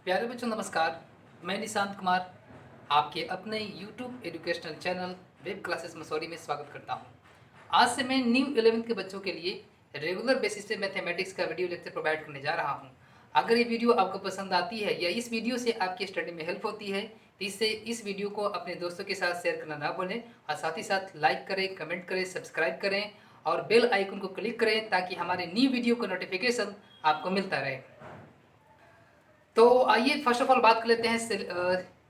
प्यारे बच्चों नमस्कार। मैं निशांत कुमार आपके अपने YouTube educational channel web classes Mussoorie में स्वागत करता हूं। आज से मैं न्यू 11th के बच्चों के लिए रेगुलर बेसिस पे मैथमेटिक्स का वीडियो लेक्चर प्रोवाइड करने जा रहा हूं। अगर ये वीडियो आपको पसंद आती है या इस वीडियो से आपकी स्टडी में हेल्प होती है तो इससे इस वीडियो को अपने दोस्तों के साथ शेयर करना ना भूलें और साथ ही साथ लाइक करें, कमेंट करें, सब्सक्राइब करें और बेल आइकन को क्लिक करें ताकि हमारे न्यू वीडियो का नोटिफिकेशन आपको मिलता रहे। तो आइए फर्स्ट ऑफ ऑल बात कर लेते हैं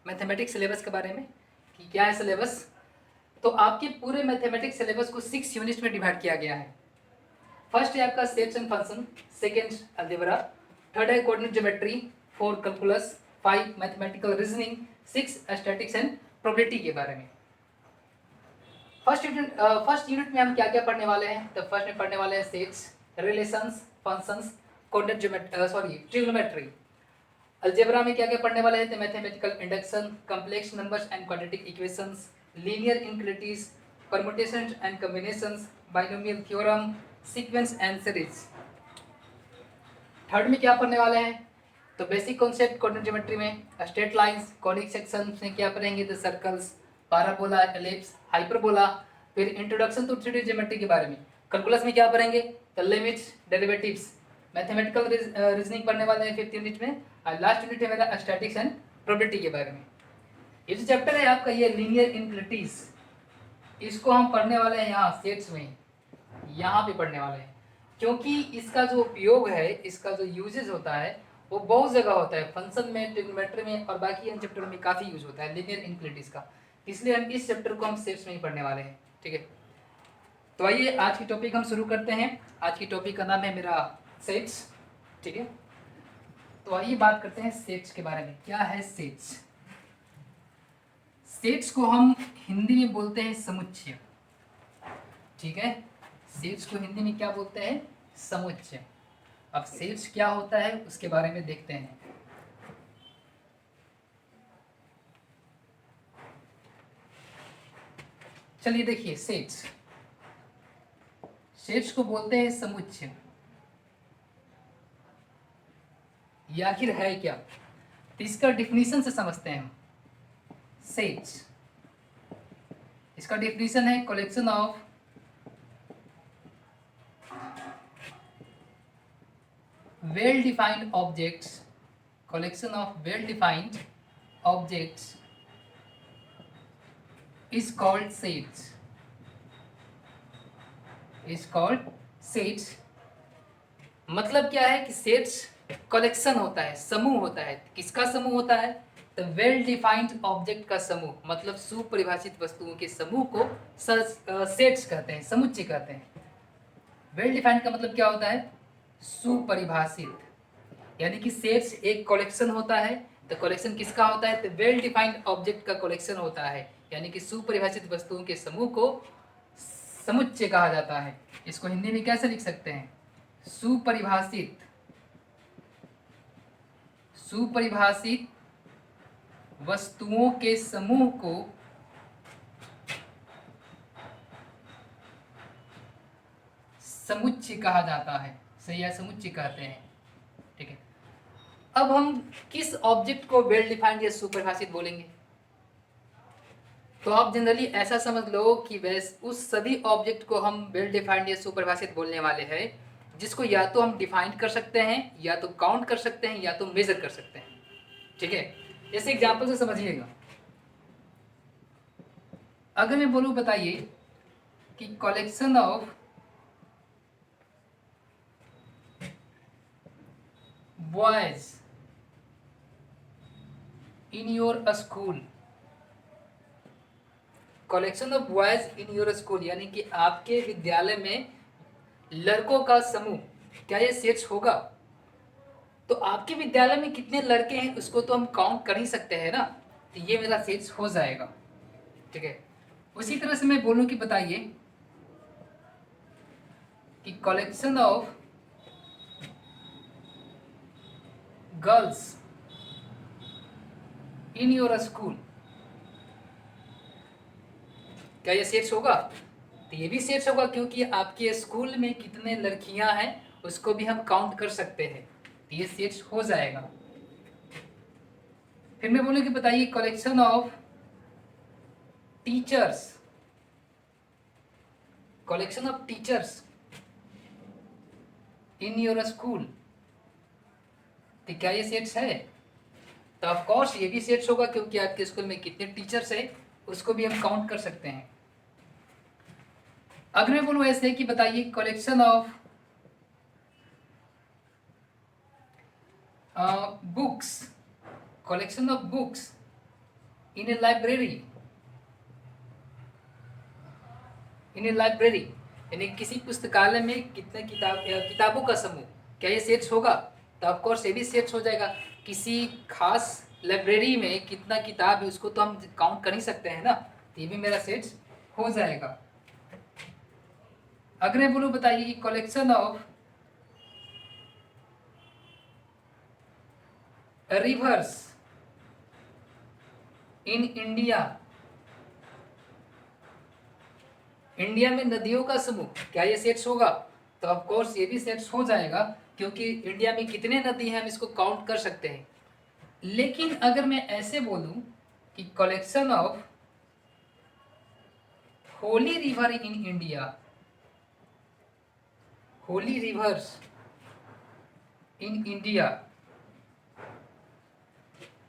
मैथमेटिक्स सिलेबस के बारे में कि क्या है सिलेबस। तो आपके पूरे मैथमेटिक्स सिलेबस को 6 यूनिट्स में डिवाइड किया गया है। फर्स्ट है आपका shapes and function, second algebra, third है coordinate geometry, four calculus, 5 mathematical reasoning, 6 statics and probability के बारे में। फर्स्ट यूनिट में हम क्या क्या पढ़ने वाले हैं? तो फर्स्ट में पढ़ने वाले हैं sets, relations, functions, coordinate geometry, trigonometry. Algebra में क्या क्या पढ़ने वाले हैं? तो mathematical induction, complex numbers and quadratic equations, linear inequalities, permutations and combinations, binomial theorem, sequence and series. Third में क्या पढ़ने वाले हैं? तो बेसिक कॉन्सेप्ट कोऑर्डिनेट ज्योमेट्री में, स्ट्रेट लाइंस, कॉनिक सेक्शन में क्या पढ़ेंगे? तो सर्कल्स, पैराबोला, एलिप्स, हाइपरबोला। फिर इंट्रोडक्शन टू 3D ज्योमेट्री के बारे में। कैलकुलस में क्या पढ़ेंगे? तो लिमिट्स, डेरिवेटिव्स। मैथमेटिकल रीजनिंग पढ़ने वाले हैं 5th यूनिट में। और लास्ट यूनिट है मेरा स्टैटिक्स एंड प्रोबेबिलिटी के बारे में। ये जो चैप्टर है आपका ये लीनियर इनक्वलिटीज, इसको हम पढ़ने वाले हैं यहाँ सेट्स में, यहाँ पे पढ़ने वाले हैं क्योंकि इसका जो उपयोग है, इसका जो यूजेज होता है वो बहुत जगह होता है, फंक्शन में, ट्रिग्नोमेट्री में और बाकी इन चैप्टर में काफ़ी यूज होता है लीनियर इनक्वलिटीज का। इसलिए हम इस चैप्टर को हम सेट्स में ही पढ़ने वाले हैं। ठीक है, तो आइए आज की टॉपिक हम शुरू करते हैं। आज की टॉपिक का नाम है मेरा सेट्स। ठीक है, तो आइए बात करते हैं सेट्स के बारे में। क्या है सेट्स? सेट्स को हम हिंदी में बोलते हैं समुच्चय। ठीक है, सेट्स को हिंदी में क्या बोलते हैं? समुच्चय। अब सेट्स क्या होता है उसके बारे में देखते हैं। चलिए देखिए, सेट्स सेट्स को बोलते हैं समुच्चय। ये आखिर है क्या? तो इसका डिफिनीशन से समझते हैं हम। सेट्स, इसका डिफिनीशन है collection of well defined objects, collection of well defined objects is called sets, is called sets। मतलब क्या है कि सेट्स कलेक्शन होता है, समूह होता है। किसका समूह होता है? तो वेल डिफाइंड ऑब्जेक्ट का समूह, मतलब सुपरिभाषित वस्तुओं के समूह को सेट्स कहते हैं, समुच्चय कहते हैं। वेल डिफाइंड का मतलब क्या होता है? सुपरिभाषित। यानी कि सेट्स एक कलेक्शन होता है। तो कलेक्शन किसका होता है? तो वेल डिफाइंड ऑब्जेक्ट का कलेक्शन होता है, यानी कि सुपरिभाषित वस्तुओं के समूह को समुच्चय कहा जाता है। इसको हिंदी में कैसे लिख सकते हैं? सुपरिभाषित, सुपरिभाषित वस्तुओं के समूह को समुच्चय कहा जाता है। सही है, समुच्चय कहते हैं। ठीक है, अब हम किस ऑब्जेक्ट को वेल डिफाइंड या सुपरिभाषित बोलेंगे? तो आप जनरली ऐसा समझ लो कि वैस उस सभी ऑब्जेक्ट को हम वेल डिफाइंड या सुपरिभाषित बोलने वाले हैं जिसको या तो हम डिफाइन कर सकते हैं, या तो काउंट कर सकते हैं, या तो मेजर कर सकते हैं। ठीक है, जैसे एग्जांपल से समझिएगा। अगर मैं बोलूं, बताइए कि collection of boys in your school, collection of boys in your school यानी कि आपके विद्यालय में लड़कों का समूह, क्या ये सेट्स होगा? तो आपके विद्यालय में कितने लड़के हैं उसको तो हम काउंट कर ही सकते हैं ना, तो ये मेरा सेट्स हो जाएगा। ठीक है, उसी तरह से मैं बोलूं कि बताइए कि collection of girls in your school, क्या ये सेट्स होगा? तो ये भी सेट्स होगा क्योंकि आपके स्कूल में कितने लड़कियां हैं उसको भी हम काउंट कर सकते हैं, तो ये सेट्स हो जाएगा। फिर मैं बोलूँ कि बताइए collection of teachers, collection of teachers in your school, तो क्या ये सेट्स है? तो ऑफ कोर्स ये भी सेट्स होगा, क्योंकि आपके स्कूल में कितने टीचर्स हैं उसको भी हम काउंट कर सकते हैं। अगर मैं बोलूँ ऐसे कि बताइए collection of books, collection of books in A library, in A library यानी किसी पुस्तकालय में कितने किताबों का समूह, क्या ये सेट्स होगा? तो ऑफ कोर्स ये भी सेट्स हो जाएगा। किसी खास लाइब्रेरी में कितना किताब है उसको तो हम काउंट कर ही सकते हैं ना, तो ये भी मेरा सेट्स हो जाएगा। अगर मैं बोलूँ बताइए कि collection of reverse in India, India में नदियों का समूह, क्या ये सेट्स होगा? तो ऑफ कोर्स ये भी सेट्स हो जाएगा, क्योंकि इंडिया में कितने नदी हैं हम इसको काउंट कर सकते हैं। लेकिन अगर मैं ऐसे बोलूं कि collection of Holi river in India, Holi reverse in India,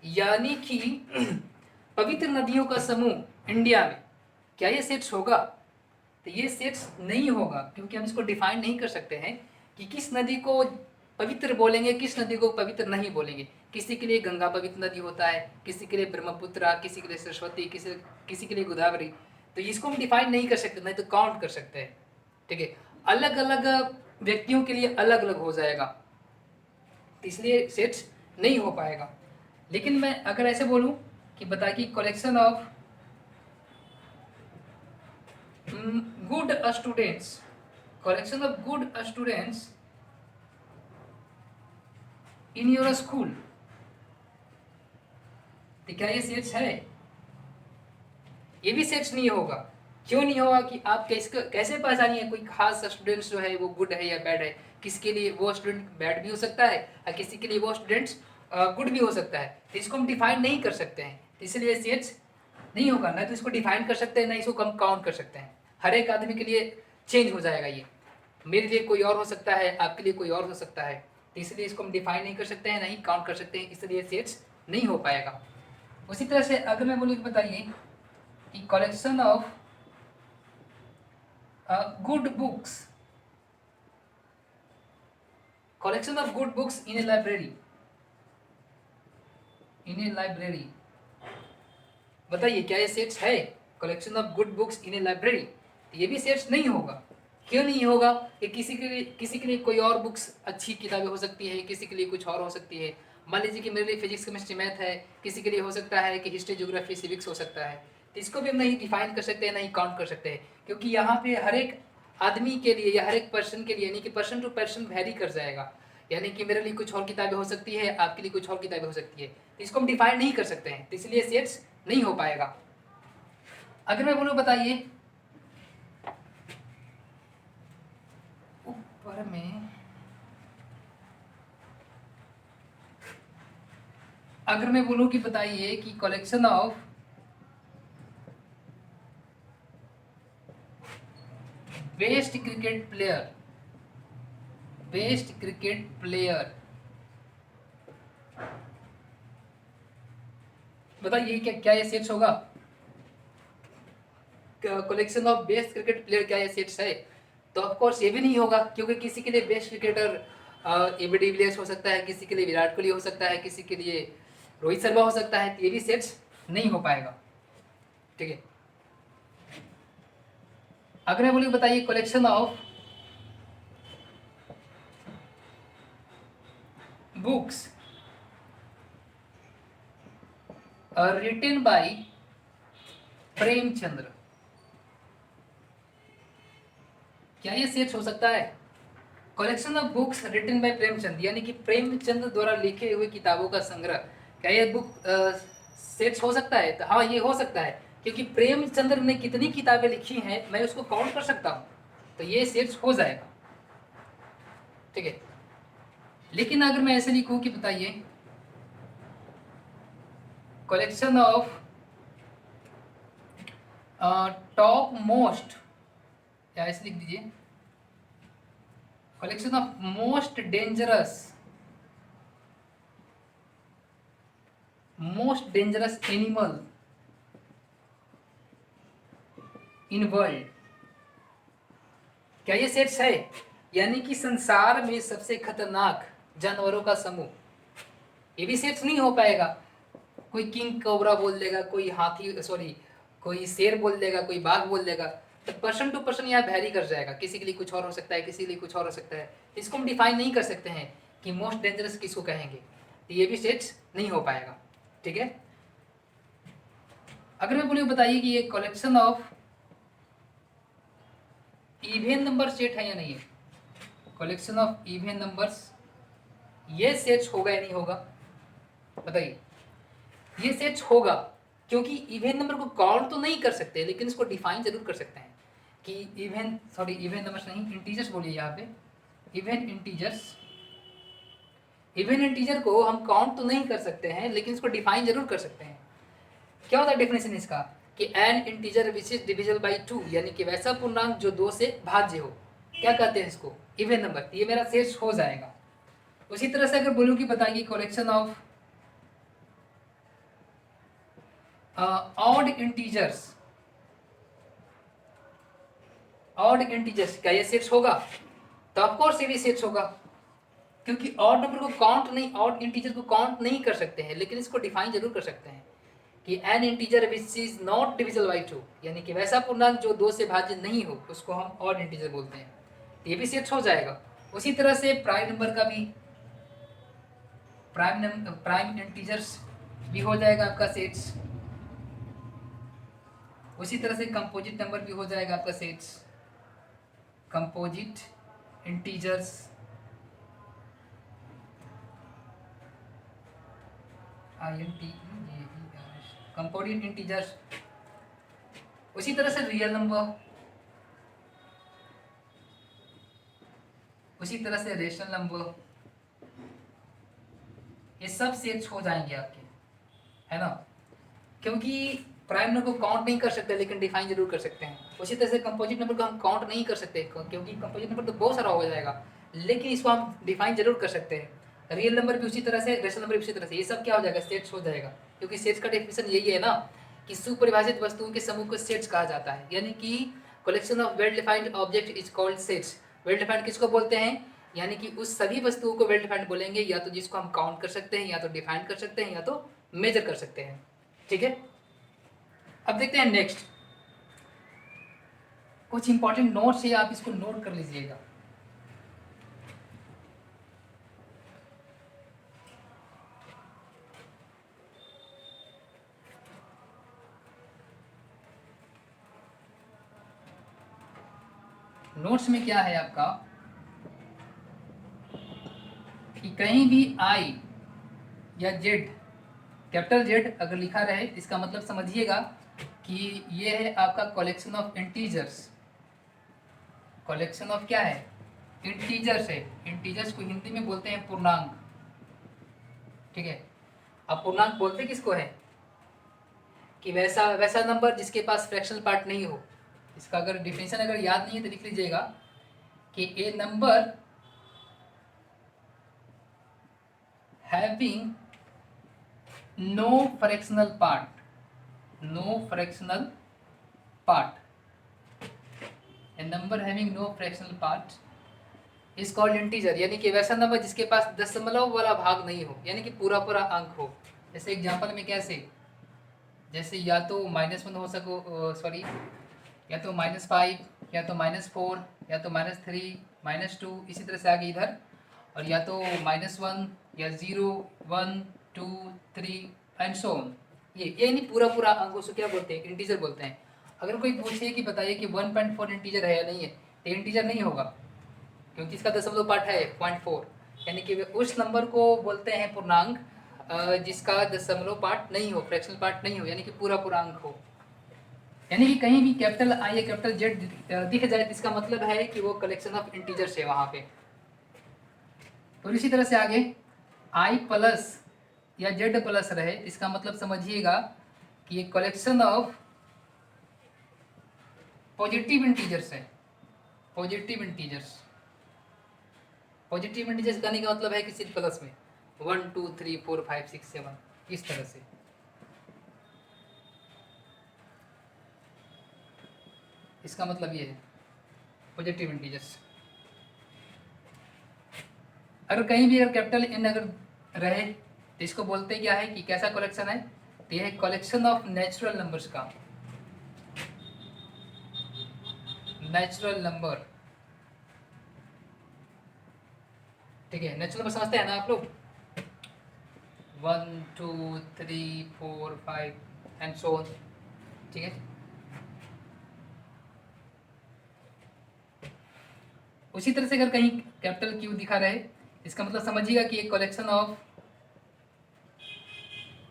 यानी कि पवित्र नदियों का समूह इंडिया में, क्या ये सेट्स होगा? तो ये सेट्स नहीं होगा, क्योंकि हम इसको डिफाइन नहीं कर सकते हैं कि किस नदी को पवित्र बोलेंगे, किस नदी को पवित्र नहीं बोलेंगे। किसी के लिए गंगा पवित्र नदी होता है, किसी के लिए ब्रह्मपुत्र, किसी के लिए सरस्वती, किसी के लिए गोदावरी, तो इसको हम डिफाइन नहीं कर सकते, नहीं तो काउंट कर सकते हैं। ठीक है, अलग अलग व्यक्तियों के लिए अलग अलग हो जाएगा, तो इसलिए सेट्स नहीं हो पाएगा। लेकिन मैं अगर ऐसे बोलूं कि बता कि collection of good students, collection of good students in your school, तो क्या ये सेट्स है? ये भी सेट्स नहीं होगा। क्यों नहीं होगा कि आप कैसे पहचानिए कोई खास स्टूडेंट्स जो है वो गुड है या बैड है? किसके लिए वो स्टूडेंट बैड भी हो सकता है और किसी के लिए वो स्टूडेंट्स गुड भी हो सकता है, तो इसको हम डिफाइन नहीं कर सकते हैं, तो इसलिए सेट्स नहीं होगा। ना तो इसको डिफाइन कर सकते हैं, ना इसको कम काउंट कर सकते हैं। हर एक आदमी के लिए चेंज हो जाएगा, ये मेरे लिए कोई और हो सकता है, आपके लिए कोई और हो सकता है, तो इसलिए इसको हम डिफाइन नहीं कर सकते हैं, नहीं काउंट कर सकते हैं, इसलिए सेट्स नहीं हो पाएगा। उसी तरह से अगर मैं बोलूँ कि बताइए कि collection of good books, collection of good books in A library, in A library, बताइए क्या ये सेट्स है? Collection of good books in A library, ये भी सेट्स नहीं होगा। क्यों नहीं होगा? कि किसी के लिए कोई और बुक्स अच्छी किताबें हो सकती है, किसी के लिए कुछ और हो सकती है। मान लीजिए कि मेरे लिए फिजिक्स केमिस्ट्री मैथ है, किसी के लिए हो सकता है कि हिस्ट्री ज्योग्राफी सिविक्स हो सकता है, तो इसको भी हम नहीं डिफाइन कर सकते हैं, नहीं काउंट कर सकते हैं, क्योंकि यहाँ पे हर एक आदमी के लिए या हर एक पर्सन के लिए, यानी कि पर्सन टू पर्सन वेरी कर जाएगा। यानी कि मेरे लिए कुछ और किताबें हो सकती है, आपके लिए कुछ और किताबें हो सकती है, तो इसको हम डिफाइन नहीं कर सकते हैं, तो इसलिए सेट्स नहीं हो पाएगा। अगर मैं बोलूँ बताइए ऊपर में, अगर मैं बोलूँ कि बताइए कि collection of best cricket player, best cricket player, बताइए क्या क्या ये सेट्स होगा? Collection of best cricket player, क्या ये सेट्स है? तो ऑफ कोर्स ये भी नहीं होगा, क्योंकि किसी के लिए बेस्ट क्रिकेटर एबी डिविलियर्स हो सकता है, किसी के लिए विराट कोहली हो सकता है, किसी के लिए रोहित शर्मा हो सकता है, तो ये भी सेट्स नहीं हो पाएगा। ठीक है, अगर मैं बोलूँ बताइए collection of books written by Premchandra, क्या ये सेट्स हो सकता है? Collection of books written by Premchand, यानी कि प्रेमचंद द्वारा लिखे हुए किताबों का संग्रह, क्या ये बुक सेट्स हो सकता है? तो हाँ, ये हो सकता है, क्योंकि प्रेमचंद्र ने कितनी किताबें लिखी हैं मैं उसको काउंट कर सकता हूँ, तो ये सेट्स हो जाएगा। ठीक है, लेकिन अगर मैं ऐसे लिखूँ कि बताइए कलेक्शन ऑफ टॉप मोस्ट, या ऐसे लिख दीजिए, collection of most dangerous animal in world. क्या ये सेट्स है? यानी कि संसार में सबसे खतरनाक जानवरों का समूह। ये भी सेट्स नहीं हो पाएगा। कोई किंग कोबरा बोल देगा, कोई हाथी, सॉरी कोई शेर बोल देगा, कोई बाघ बोल देगा, तो पर्सन टू पर्सन यहाँ वैरी कर जाएगा। किसी के लिए कुछ और हो सकता है, किसी के लिए कुछ और हो सकता है। इसको हम डिफाइन नहीं कर सकते हैं कि मोस्ट डेंजरस किसको कहेंगे, तो ये भी सेट्स नहीं हो पाएगा। ठीक है, अगर मैं बोलूँ बताइए कि ये collection of even number set है या नहीं है, कलेक्शन ऑफ इवन नंबर्स, ये सेट्स होगा या नहीं होगा, बताइए। ये सेट्स होगा, क्योंकि इवन नंबर को काउंट तो नहीं कर सकते, लेकिन इसको डिफाइन जरूर कर सकते हैं कि इवन नंबर्स नहीं, इंटीजर्स बोलिए यहाँ पे, इवन इंटीजर को हम काउंट तो नहीं कर सकते हैं, लेकिन इसको डिफाइन जरूर कर सकते हैं। क्या होता है डेफिनेशन इसका, कि N integer which is divisible by 2, यानी कि वैसा पूर्णांक जो 2 से भाज्य हो, क्या कहते हैं इसको, इवन नंबर। ये मेरा सेट्स हो जाएगा। उसी तरह से अगर बोलूँ कि बताइए कलेक्शन ऑफ ऑड इंटीजर्स, क्या ये सेट्स होगा, तो ऑफकोर्स ये भी सेट्स होगा, क्योंकि ऑड नंबर को काउंट नहीं, ऑड इंटीजर को काउंट नहीं कर सकते हैं, लेकिन इसको डिफाइन जरूर कर सकते हैं कि N integer which is not divisible by 2, यानी कि वैसा पूर्णांक जो 2 से भाज्य नहीं हो, उसको हम ऑड इंटीजर बोलते हैं। तो ये भी सेट्स हो जाएगा। उसी तरह से प्राइम नंबर का भी, प्राइम इंटीजर्स भी हो जाएगा आपका सेट्स। उसी तरह से कंपोजिट नंबर भी हो जाएगा आपका sets, composite integers, composite integers. उसी तरह से रियल नंबर, उसी तरह से रेशनल नंबर, ये सब सेट्स हो जाएंगे आपके, है ना, क्योंकि प्राइम नंबर को काउंट नहीं कर सकते, लेकिन डिफाइन जरूर कर सकते हैं। उसी तरह से कंपोजिट नंबर को हम काउंट नहीं कर सकते, क्योंकि कंपोजिट नंबर तो बहुत सारा हो जाएगा, लेकिन इसको हम डिफाइन जरूर कर सकते हैं। रियल नंबर भी उसी तरह से, रेशनल नंबर भी उसी तरह से, ये सब क्या हो जाएगा, सेट्स हो जाएगा। क्योंकि सेट्स का डेफिनेशन यही है ना, कि सुपरिभाषित वस्तुओं के समूह को सेट्स कहा जाता है, यानी कि collection of well defined object is called sets. Well defined किसको बोलते हैं, यानी कि उस सभी वस्तुओं को वेल डिफाइंड बोलेंगे, या तो जिसको हम काउंट कर सकते हैं, या तो डिफाइन कर सकते हैं, या तो मेजर कर सकते हैं। ठीक है, अब देखते हैं नेक्स्ट, कुछ इंपॉर्टेंट नोट्स है, आप इसको नोट कर लीजिएगा। नोट्स में क्या है आपका, कि कहीं भी आई या जेड, कैपिटल जेड अगर लिखा रहे, इसका मतलब समझिएगा कि ये है आपका collection of integers. Collection of क्या है, इंटीजर्स है। इंटीजर्स को हिंदी में बोलते हैं पूर्णांक। ठीक है, अब पूर्णांक बोलते किसको है, कि वैसा नंबर जिसके पास फ्रैक्शनल पार्ट नहीं हो। इसका अगर डिफिनेशन अगर याद नहीं है तो लिख लीजिएगा कि a number having no fractional part, a number having no fractional part is called integer, यानी कि वैसा नंबर जिसके पास दशमलव वाला भाग नहीं हो, यानी कि पूरा पूरा अंक हो। जैसे एग्जांपल में कैसे, जैसे या तो -1 हो सको, सॉरी, या तो -5, या तो -4, या तो -3, -2, इसी तरह से आगे इधर, और या तो -1 या 0, 1, 2, 3 एंड सो ऑन। ये नहीं पूरा पूरा अंक, उसको क्या बोलते हैं, इंटीजर बोलते हैं। अगर कोई पूछे कि बताइए कि 1.4 इंटीजर है या नहीं है, तो इंटीजर नहीं होगा, क्योंकि इसका दशमलव पार्ट है 0.4, यानी कि उस नंबर को बोलते हैं पूर्णांक जिसका दशमलव पार्ट नहीं हो, फ्रैक्शनल पार्ट नहीं हो, यानी कि पूरा पूरा अंक हो। यानी कि कहीं भी कैपिटल आई या कैपिटल जेड दिख जाए, इसका मतलब है कि वो कलेक्शन ऑफ इंटीजर्स है वहाँ पे। तो इसी तरह से आगे i प्लस या जेड प्लस रहे, इसका मतलब समझिएगा कि ये कलेक्शन ऑफ पॉजिटिव इंटीजर्स है। पॉजिटिव इंटीजर्स, पॉजिटिव इंटीजर्स कहने का मतलब है कि सिर्फ प्लस में 1 2 3 4 5 6 7 इस तरह से। इसका मतलब ये है पॉजिटिव इंटीजर्स। अगर कहीं भी अगर कैपिटल एन अगर रहे तो इसको बोलते क्या है कि कैसा कलेक्शन है, तो यह है कलेक्शन ऑफ नेचुरल नंबर्स का, नेचुरल नंबर। ठीक है, नेचुरल नंबर समझते हैं ना आप लोग, 1 2 3 4 5 एंड सो ऑन। ठीक है, उसी तरह से अगर कहीं कैपिटल क्यू दिखा रहे, इसका मतलब समझिएगा कि एक कलेक्शन ऑफ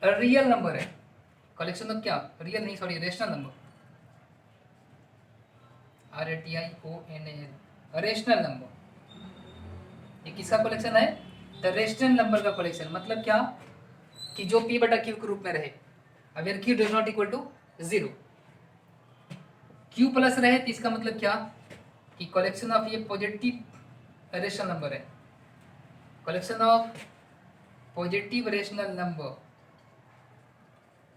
रियल नंबर है। कलेक्शन ऑफ क्या, रियल नहीं sorry rational number, RATIONAL, rational number. ये किसका कलेक्शन है, द रेशनल नंबर का कलेक्शन। मतलब क्या कि जो P बटा Q के रूप में रहे। अब यार Q does not equal to 0, Q plus रहे तो इसका मतलब क्या कि कलेक्शन ऑफ ये पॉजिटिव रेशनल नंबर है, collection of positive rational number,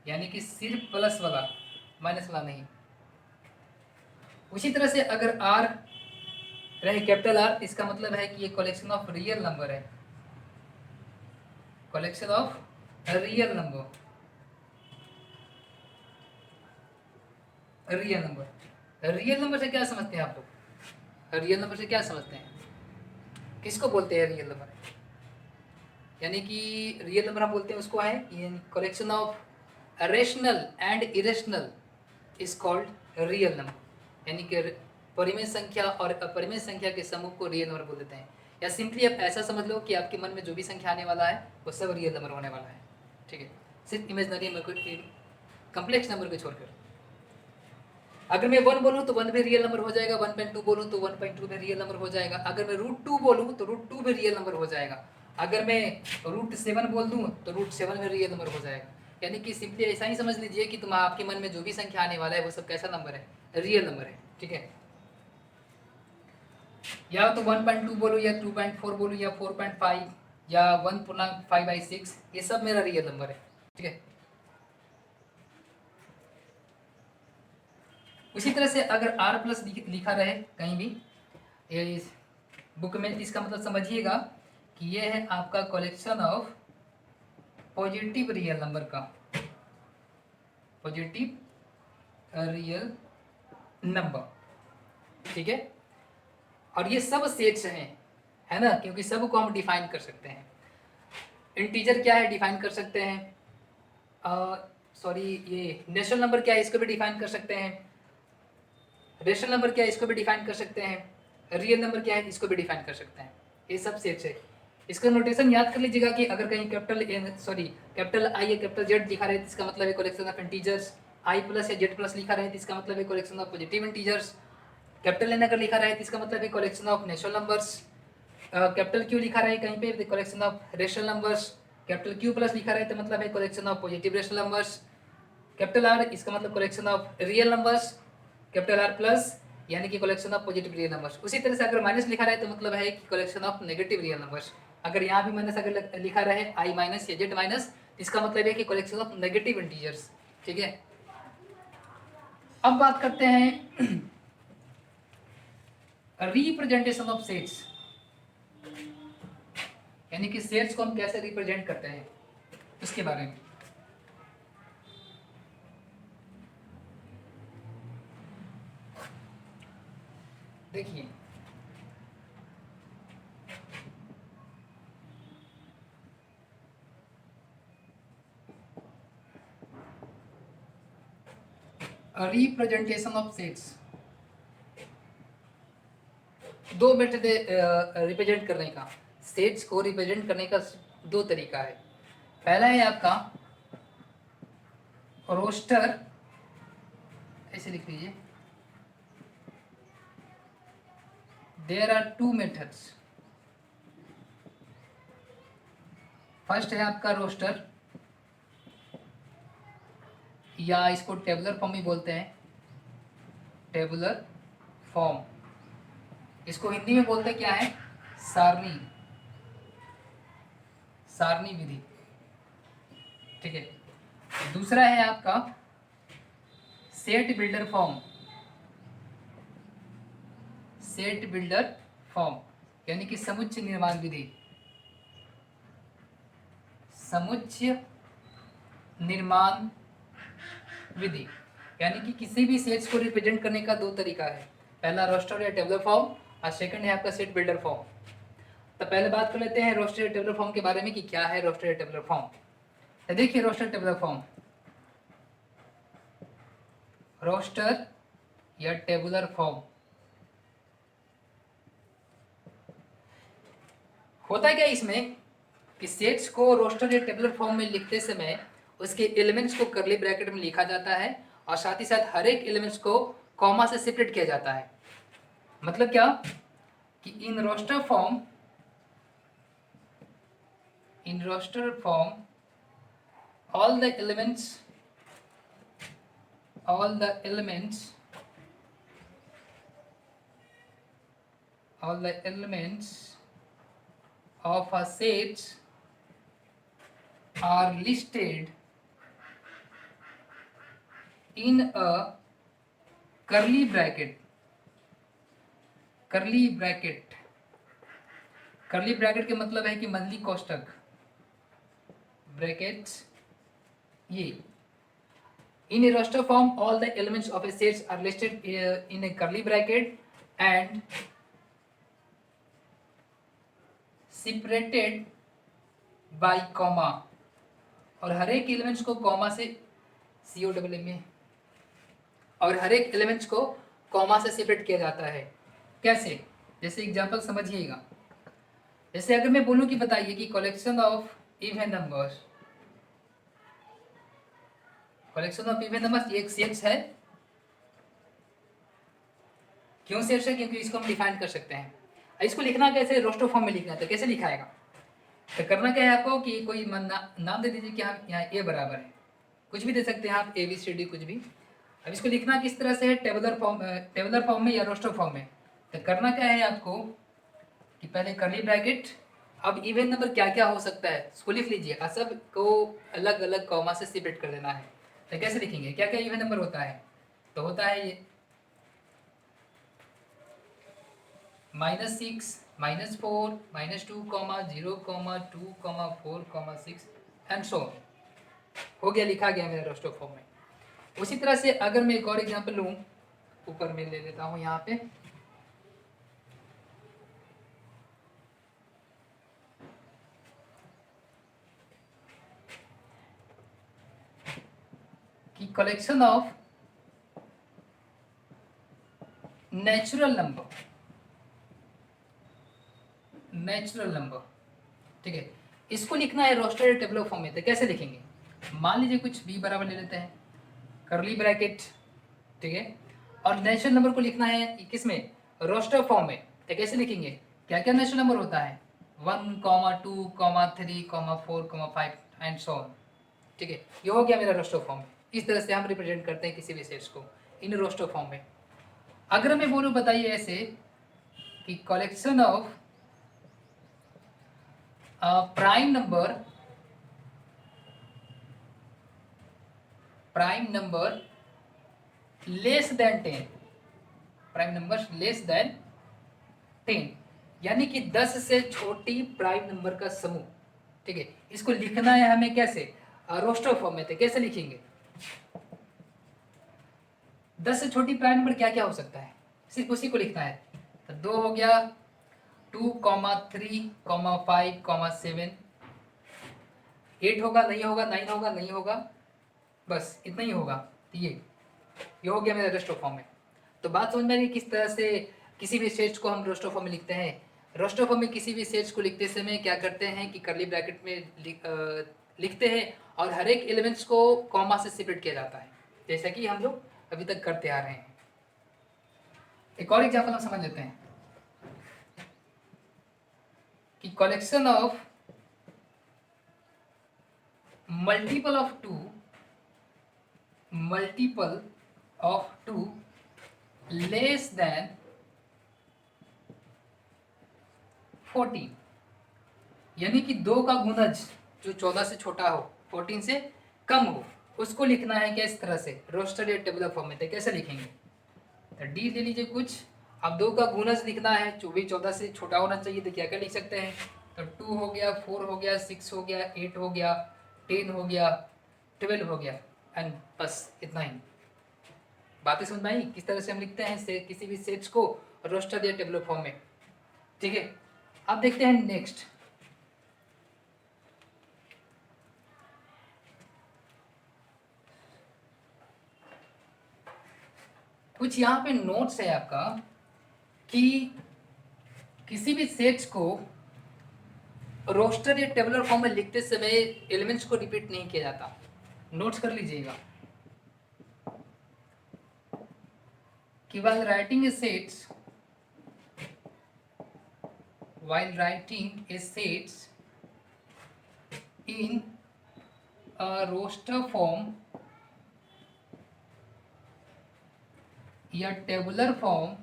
यानी कि सिर्फ प्लस वाला, माइनस वाला नहीं। उसी तरह से अगर R रहे कैपिटल R, इसका मतलब है कि ये कलेक्शन ऑफ रियल नंबर है, collection of real number, real number. Real number से क्या समझते हैं आप लोग, रियल नंबर से क्या समझते हैं, किसको बोलते हैं रियल नंबर? यानी कि रियल नंबर हम बोलते हैं उसको है collection of rational and irrational is called real number. यानी कि परिमेय संख्या और अपरिमेय संख्या के समूह को रियल नंबर बोल देते हैं। या सिंपली आप ऐसा समझ लो कि आपके मन में जो भी संख्या आने वाला है वो सब रियल नंबर होने वाला है। ठीक है, सिर्फ इमेजनरी नंबर, कम्प्लेक्स नंबर को छोड़कर। अगर मैं 1 बोलूँ तो 1 भी रियल नंबर हो जाएगा, 1.2 बोलूँ तो 1.2 भी रियल नंबर हो जाएगा, अगर मैं √2 बोलूँ तो √2 भी रियल नंबर हो जाएगा, अगर मैं √7 बोल दूँ तो √7 भी रियल नंबर हो जाएगा। यानी कि सिंपली ऐसा ही समझ लीजिए कि तुम आपके मन में जो भी संख्या आने वाला है वो सब कैसा नंबर है, रियल नंबर है। ठीक है, या तो 1.2 बोलूँ या 2.4 बोलूँ या 4.5 या 1.5/6, ये सब मेरा रियल नंबर है। ठीक है, उसी तरह से अगर R प्लस लिखा रहे कहीं भी ये बुक में, इसका मतलब समझिएगा कि ये है आपका collection of positive real number का, पॉजिटिव रियल नंबर। ठीक है, और ये सब सेट्स हैं, है ना, क्योंकि सब को हम डिफाइन कर सकते हैं। इंटीजर क्या है डिफाइन कर सकते हैं, सॉरी ये नेचुरल नंबर क्या है इसको भी डिफाइन कर सकते हैं, रेशनल नंबर क्या है इसको भी डिफाइन कर सकते हैं, रियल नंबर क्या है इसको भी डिफाइन कर सकते हैं। ये सब सेट्स है। इसका नोटेशन याद कर लीजिएगा कि अगर कहीं कैपिटल आई या कैपिटल जेड लिखा रहे तो इसका मतलब है collection of integers, I plus या जेड प्लस लिखा रहे तो इसका मतलब है collection of positive integers, capital N अगर लिखा रहे तो इसका मतलब है collection of natural numbers, capital Q लिखा रहे कहीं पे collection of rational numbers, capital Q plus लिखा रहे तो मतलब है collection of positive rational numbers, capital R इसका मतलब collection of real numbers, capital R plus यानी कि collection of positive real numbers. उसी तरह से अगर माइनस लिखा रहे तो मतलब है कि collection of negative real numbers. अगर यहाँ भी माइनस अगर लिखा रहे आई माइनस या जेड माइनस, इसका मतलब है कि कलेक्शन ऑफ नेगेटिव इंटीजर्स। ठीक है, अब बात करते हैं रिप्रेजेंटेशन ऑफ सेट्स, यानी कि सेट्स को हम कैसे रिप्रेजेंट करते हैं उसके बारे में। देखिए रिप्रेजेंटेशन ऑफ सेट्स, दो मेथड रिप्रेजेंट करने का, सेट्स को रिप्रेजेंट करने का दो तरीका है। पहला है आपका रोस्टर, ऐसे लिख लीजिए, there are two methods. First है आपका रोस्टर, या इसको टेबुलर फॉर्म भी बोलते हैं, टेबुलर फॉर्म। इसको हिंदी में बोलते क्या है, सारणी, सारणी विधि। ठीक है। दूसरा है आपका set builder form, set builder form यानी कि समुच्चय निर्माण विधि, समुच्चय निर्माण विधि यानी कि किसी भी सेट्स को रिप्रेजेंट करने का दो तरीका है, पहला रोस्टर या टेबुलर फॉर्म और सेकंड है आपका सेट बिल्डर फॉर्म। तो पहले बात कर लेते हैं रोस्टर या टेबुलर फॉर्म के बारे में कि क्या है रोस्टर या टेबुलर फॉर्म। तो देखिए रोस्टर टेबुलर फॉर्म, रोस्टर या टेबुलर फॉर्म होता क्या इसमें कि सेट्स को रोस्टर या टेबुलर फॉर्म में लिखते समय उसके एलिमेंट्स को करली ब्रैकेट में लिखा जाता है और साथ ही साथ हर एक एलिमेंट्स को कॉमा से सेपरेट किया जाता है। मतलब क्या कि in roster form, in roster form all the elements, all the elements, all the elements of a set are listed in a curly bracket, curly bracket, curly bracket के मतलब है कि मंदली कोष्ठक, ब्रैकेट्स ये। In a roster form, all the elements of a set are listed in a curly bracket and separated by comma, और हर एक elements को comma से COM में, और हर एक एलिमेंट्स को कॉमा से सेपरेट किया जाता है। कैसे, जैसे एग्जांपल समझिएगा। जैसे अगर मैं बोलूं कि बताइए कि collection of even numbers, collection of even numbers ये एक सेट्स है। क्यों सेट्स है, क्योंकि इसको हम डिफाइन कर सकते हैं। इसको लिखना कैसे, रोस्टर फॉर्म में लिखना है तो कैसे लिखाएगा, तो करना क्या है आपको कि कोई नाम दे दीजिए कि हम यहाँ ए बराबर है, कुछ भी दे सकते हैं आप, ABCD कुछ भी। अब इसको लिखना किस तरह से है, टेबुलर फॉर्म में या रोस्टर फॉर्म में। तो करना क्या है आपको कि पहले करली ब्रैकेट, अब इवन नंबर क्या क्या हो सकता है उसको लिख लीजिए और सब को अलग अलग कॉमा से सेपरेट कर देना है। तो कैसे लिखेंगे, क्या क्या इवन नंबर होता है, तो होता है ये -6, -4, -2, -0, -2, -4, -6 एंड सो हो गया, लिखा गया मेरा रोस्टर फॉर्म में। उसी तरह से अगर मैं एक और एग्जांपल लूँ, ऊपर में ले लेता हूँ यहाँ पे, कि collection of natural number, natural number, ठीक है, इसको लिखना है रोस्टर टेबुलर फॉर्म में। तो कैसे लिखेंगे, मान लीजिए कुछ b बराबर ले लेते हैं, करली ब्रैकेट, ठीक है, और नेचुरल नंबर को लिखना है किसमें, रोस्टर फॉर्म में। तो कैसे लिखेंगे, क्या क्या नेचुरल नंबर होता है, 1, 2, 3, 4, 5 एंड सो ऑन, ठीक है। ये हो गया मेरा रोस्टर फॉर्म। इस तरह से हम रिप्रेजेंट करते हैं किसी भी सेट्स को इन रोस्टर फॉर्म में। अगर मैं बोलूँ बताइए ऐसे कि collection of prime number, prime number less than 10, prime number less than 10 यानी कि 10 से छोटी प्राइम नंबर का समूह, ठीक है। इसको लिखना है हमें कैसे, रोस्टर फॉर्म में। तो कैसे लिखेंगे, 10 से छोटी प्राइम नंबर क्या क्या हो सकता है, सिर्फ उसी को लिखना है। तो 2 हो गया, 2, 3, 5, 7, 8 होगा नहीं होगा, 9 होगा नहीं होगा, बस इतना ही होगा। तो ये हो गया मेरा रोस्टर फॉर्म में। तो बात समझ में आ गई किस तरह से किसी भी सेट्स को हम रोस्टर फॉर्म में लिखते हैं। रोस्टर फॉर्म में किसी भी सेट्स को लिखते समय क्या करते हैं कि करली ब्रैकेट में लिखते हैं और हर एक एलिमेंट्स को कॉमा से सेपरेट किया जाता है, जैसा कि हम लोग अभी तक करते आ रहे हैं। एक और एग्जांपल हम समझ लेते हैं कि collection of multiple of 2, multiple of 2 less than 14, यानी कि 2 का गुणज जो 14 से छोटा हो, 14 से कम हो, उसको लिखना है क्या, इस तरह से रोस्टेड या टेबुलर फॉर्म में। तो कैसे लिखेंगे, तो डी ले लीजिए कुछ। अब 2 का गुणज लिखना है, जो भी 14 से छोटा होना चाहिए, तो क्या क्या लिख सकते हैं, तो 2 हो गया, 4 हो गया, 6 हो गया, 8 हो गया, 10 हो गया, 12 हो गया, एंड बस इतना ही। बातें समझ में आई किस तरह से हम लिखते हैं से किसी भी सेट्स को रोस्टेड या टेबुलर फॉर्म में। ठीक है, अब देखते हैं नेक्स्ट। कुछ यहाँ पे नोट्स है आपका कि किसी भी सेट्स को रोस्टर या टेबुलर फॉर्म में लिखते समय एलिमेंट्स को रिपीट नहीं किया जाता, नोट्स कर लीजिएगा कि while writing a sets in a roster form या tabular form,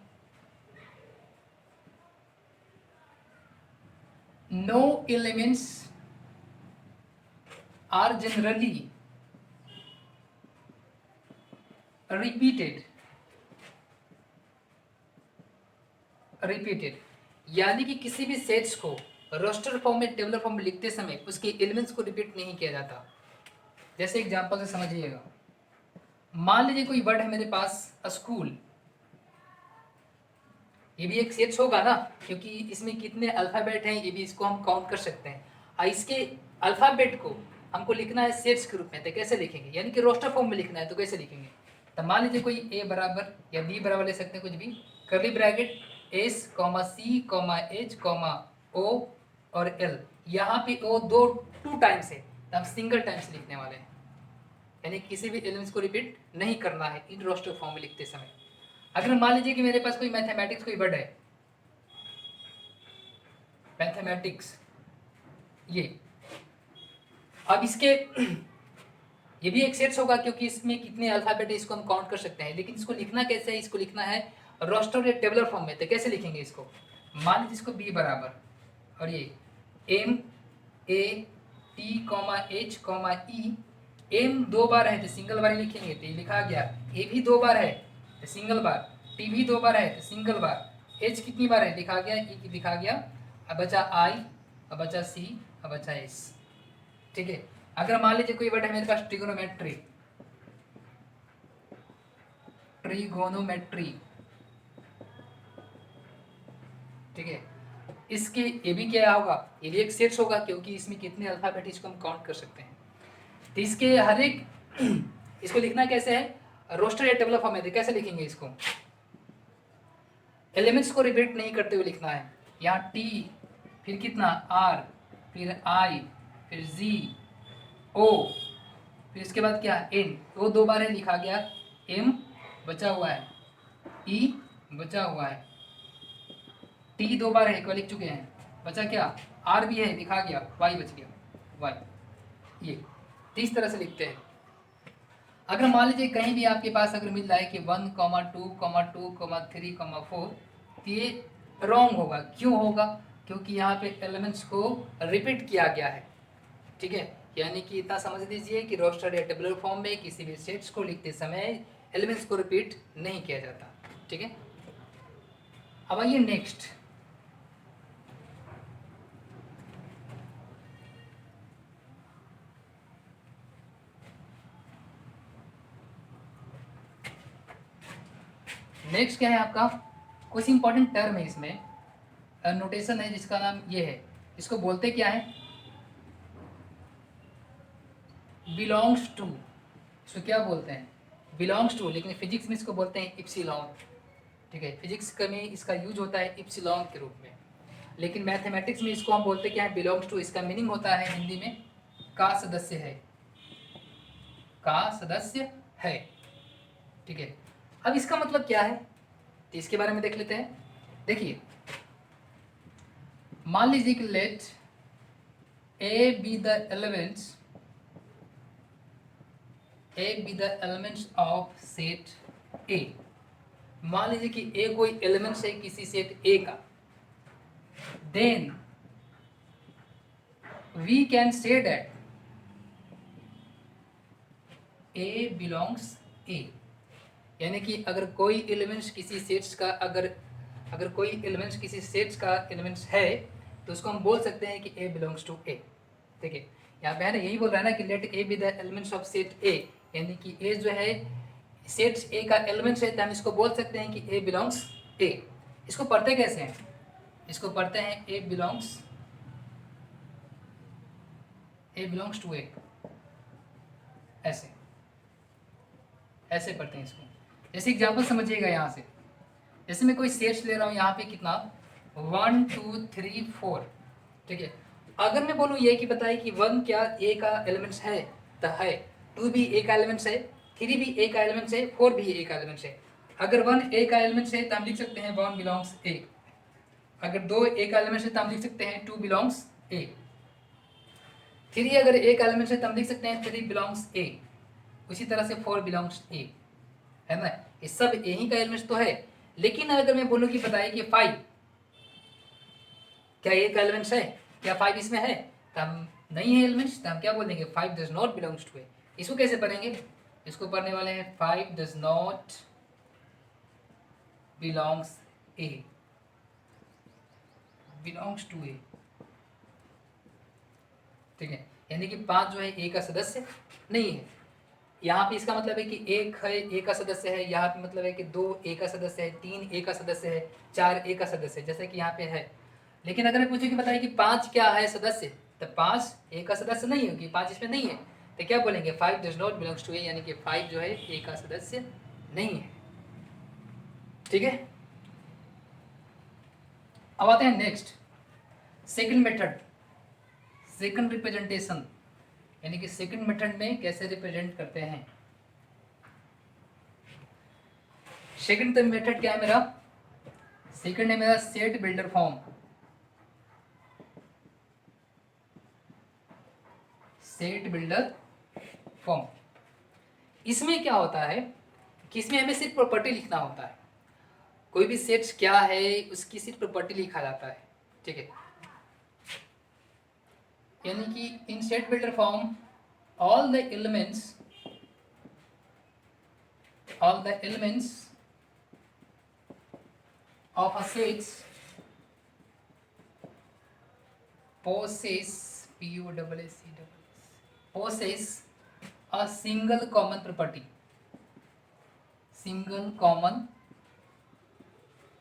no elements are generally repeated, यानी कि किसी भी सेट्स को रोस्टर फॉर्म में टेबुलर फॉर्म में लिखते समय उसके एलिमेंट्स को रिपीट नहीं किया जाता। जैसे एग्जांपल से समझिएगा, मान लीजिए कोई वर्ड है मेरे पास स्कूल, ये भी एक सेट्स होगा ना, क्योंकि इसमें कितने अल्फाबेट हैं ये भी इसको हम काउंट कर सकते हैं। और इसके अल्फाबेट को हमको लिखना है सेट्स के रूप में, तो कैसे लिखेंगे, यानी कि रोस्टर फॉर्म में लिखना है, तो कैसे लिखेंगे, तो मान लीजिए कोई ए बराबर या बी बराबर ले सकते हैं कुछ भी, curly bracket S comma C comma H comma ओ और एल, यहाँ पे ओ टू टाइम्स है, तो हम सिंगल टाइम्स लिखने वाले हैं, यानी किसी भी एलिमेंट्स को रिपीट नहीं करना है इन रोस्टर फॉर्म में लिखते समय। अगर मान लीजिए कि मेरे पास कोई मैथमेटिक्स कोई वर्ड है, मैथमेटिक्स ये, अब इसके ये भी एक सेट्स होगा क्योंकि इसमें कितने अल्फाबेट है इसको हम काउंट कर सकते हैं, लेकिन इसको लिखना कैसे है, इसको लिखना है रोस्टर या टेबुलर फॉर्म में, तो कैसे लिखेंगे इसको, मान लीजिए इसको बी बराबर और ये M A T comma H comma E, M 2 बार है तो सिंगल बार ही लिखेंगे, तो ये लिखा गया, ए भी 2 बार है तो सिंगल बार, टी भी 2 बार है तो सिंगल बार, एच कितनी बार है लिखा गया, ई लिखा गया, अब बचा आई, अब बचा सी, अब बचा एस। ठीक है, अगर मान लीजिए कोई वर्ड है मेरे पास ट्रिगोनोमेट्री, ठीक है, इसके ये भी क्या होगा, ये भी एक सेट्स होगा क्योंकि इसमें कितने अल्फाबेट इसको हम काउंट कर सकते हैं। तो इसके हर एक इसको लिखना कैसे है, रोस्टर या टेबुलर फॉर्म में, कैसे लिखेंगे इसको, एलिमेंट्स को रिपीट नहीं करते हुए लिखना है। यहाँ टी, फिर कितना आर, फिर आई, फिर जी ओ, फिर इसके बाद क्या एन, वो 2 बार है लिखा गया, एम बचा हुआ है, ई बचा हुआ है, टी 2 बार है एक बार लिख चुके हैं, बचा क्या आर भी है लिखा गया, वाई बच गया, वाई, ये इस तरह से लिखते हैं। अगर मान लीजिए कहीं भी आपके पास अगर मिल रहा है कि 1, 2, 2, 3, 4, तो ये रॉन्ग होगा, क्यों होगा, क्योंकि यहाँ पे एलिमेंट्स को रिपीट किया गया है। ठीक है, यानी कि इतना समझ लीजिए कि रोस्टर या टेबुलर फॉर्म में किसी भी सेट्स को लिखते समय एलिमेंट्स को रिपीट नहीं किया जाता। ठीक है, अब आइए नेक्स्ट। नेक्स्ट क्या है आपका, कुछ इंपॉर्टेंट टर्म है इसमें, नोटेशन है जिसका नाम ये है, इसको बोलते क्या है, बिलोंग्स टू, इसको क्या बोलते हैं, बिलोंग्स टू, लेकिन फिजिक्स में इसको बोलते हैं इप्सिलॉन। ठीक है, फिजिक्स में इसका यूज होता है इप्सिलॉन के रूप में, लेकिन मैथमेटिक्स में इसको हम बोलते क्या है, बिलोंग्स टू। इसका मीनिंग होता है हिंदी में का सदस्य है, का सदस्य है। ठीक है, अब इसका मतलब क्या है, तो इसके बारे में देख लेते हैं। देखिए, मान लीजिए कि let a b the elements a b the elements of set A. मान लीजिए कि ए कोई एलिमेंट्स है किसी सेट ए का, then we can say that A belongs A. यानी कि अगर कोई एलिमेंट्स किसी सेट्स का अगर कोई एलिमेंट्स किसी सेट्स का एलिमेंट्स है तो उसको हम बोल सकते हैं कि ए बिलोंग्स टू ए। ठीक है, यहाँ पे है ना, यही बोल रहा है ना कि let a b the elements of set A, यानी कि ए जो है सेट्स ए का एलिमेंट्स है, तो हम इसको बोल सकते हैं कि ए बिलोंग्स ए। इसको पढ़ते कैसे हैं? इसको पढ़ते हैं ए बिलोंग्स टू ए, ऐसे ऐसे पढ़ते हैं इसको। जैसे एग्जांपल समझिएगा यहाँ से, जैसे मैं कोई सेट्स ले रहा हूँ यहाँ पे कितना 1 2 3 4। ठीक है, अगर मैं बोलूँ ये कि बताए कि 1 क्या ए का एलिमेंट्स है तो है, 2 भी ए का एलिमेंट्स है, 3 भी ए का एलिमेंट्स है, 4 भी ए का एलिमेंट्स है। अगर 1 ए का एलिमेंट्स है तो हम लिख सकते हैं 1 बिलोंग्स ए। अगर 2 ए का एलिमेंट्स है तो हम लिख सकते हैं 2 बिलोंग्स ए। 3 अगर ए का एलिमेंट्स है तो हम लिख सकते हैं 3 बिलोंग्स ए। उसी तरह से 4 बिलोंग्स ए, है ना, ये सब ए ही का एलिमेंट्स तो है। लेकिन अगर मैं बोलूँ कि बताइए कि 5 क्या ए का एलिमेंट्स है, क्या 5 इसमें है, तो हम नहीं है एलिमेंट्स, तो हम क्या बोलेंगे 5 does not belongs to A. इसको कैसे पढ़ेंगे? इसको पढ़ने वाले हैं 5 does not belongs A, belongs to A. ठीक है, यानी कि 5 जो है ए का सदस्य नहीं है। यहाँ पे इसका मतलब है कि 1 है ए का सदस्य है, यहाँ पे मतलब है कि 2 ए का सदस्य है, 3 ए का सदस्य है, 4 ए का सदस्य है, जैसे कि यहाँ पे है। लेकिन अगर मैं पूछूं कि बताइए कि 5 क्या है सदस्य, तो 5 ए का सदस्य नहीं होगी, 5 इसमें नहीं है, तो क्या बोलेंगे 5 डज नॉट बिलोंग्स टू ए, यानी कि 5 जो है ए का सदस्य नहीं है। ठीक है, अब आते हैं next second method, second representation, यानी कि सेकंड मेथड में कैसे रिप्रेजेंट करते हैं। सेकंड मेथड क्या है मेरा? सेकंड है मेरा set builder form. Set builder form, इसमें क्या होता है कि इसमें हमें सिर्फ प्रॉपर्टी लिखना होता है। कोई भी सेट्स क्या है उसकी सिर्फ प्रॉपर्टी लिखा जाता है। ठीक है, यानी कि इन set builder form all the elements of a set possess a single common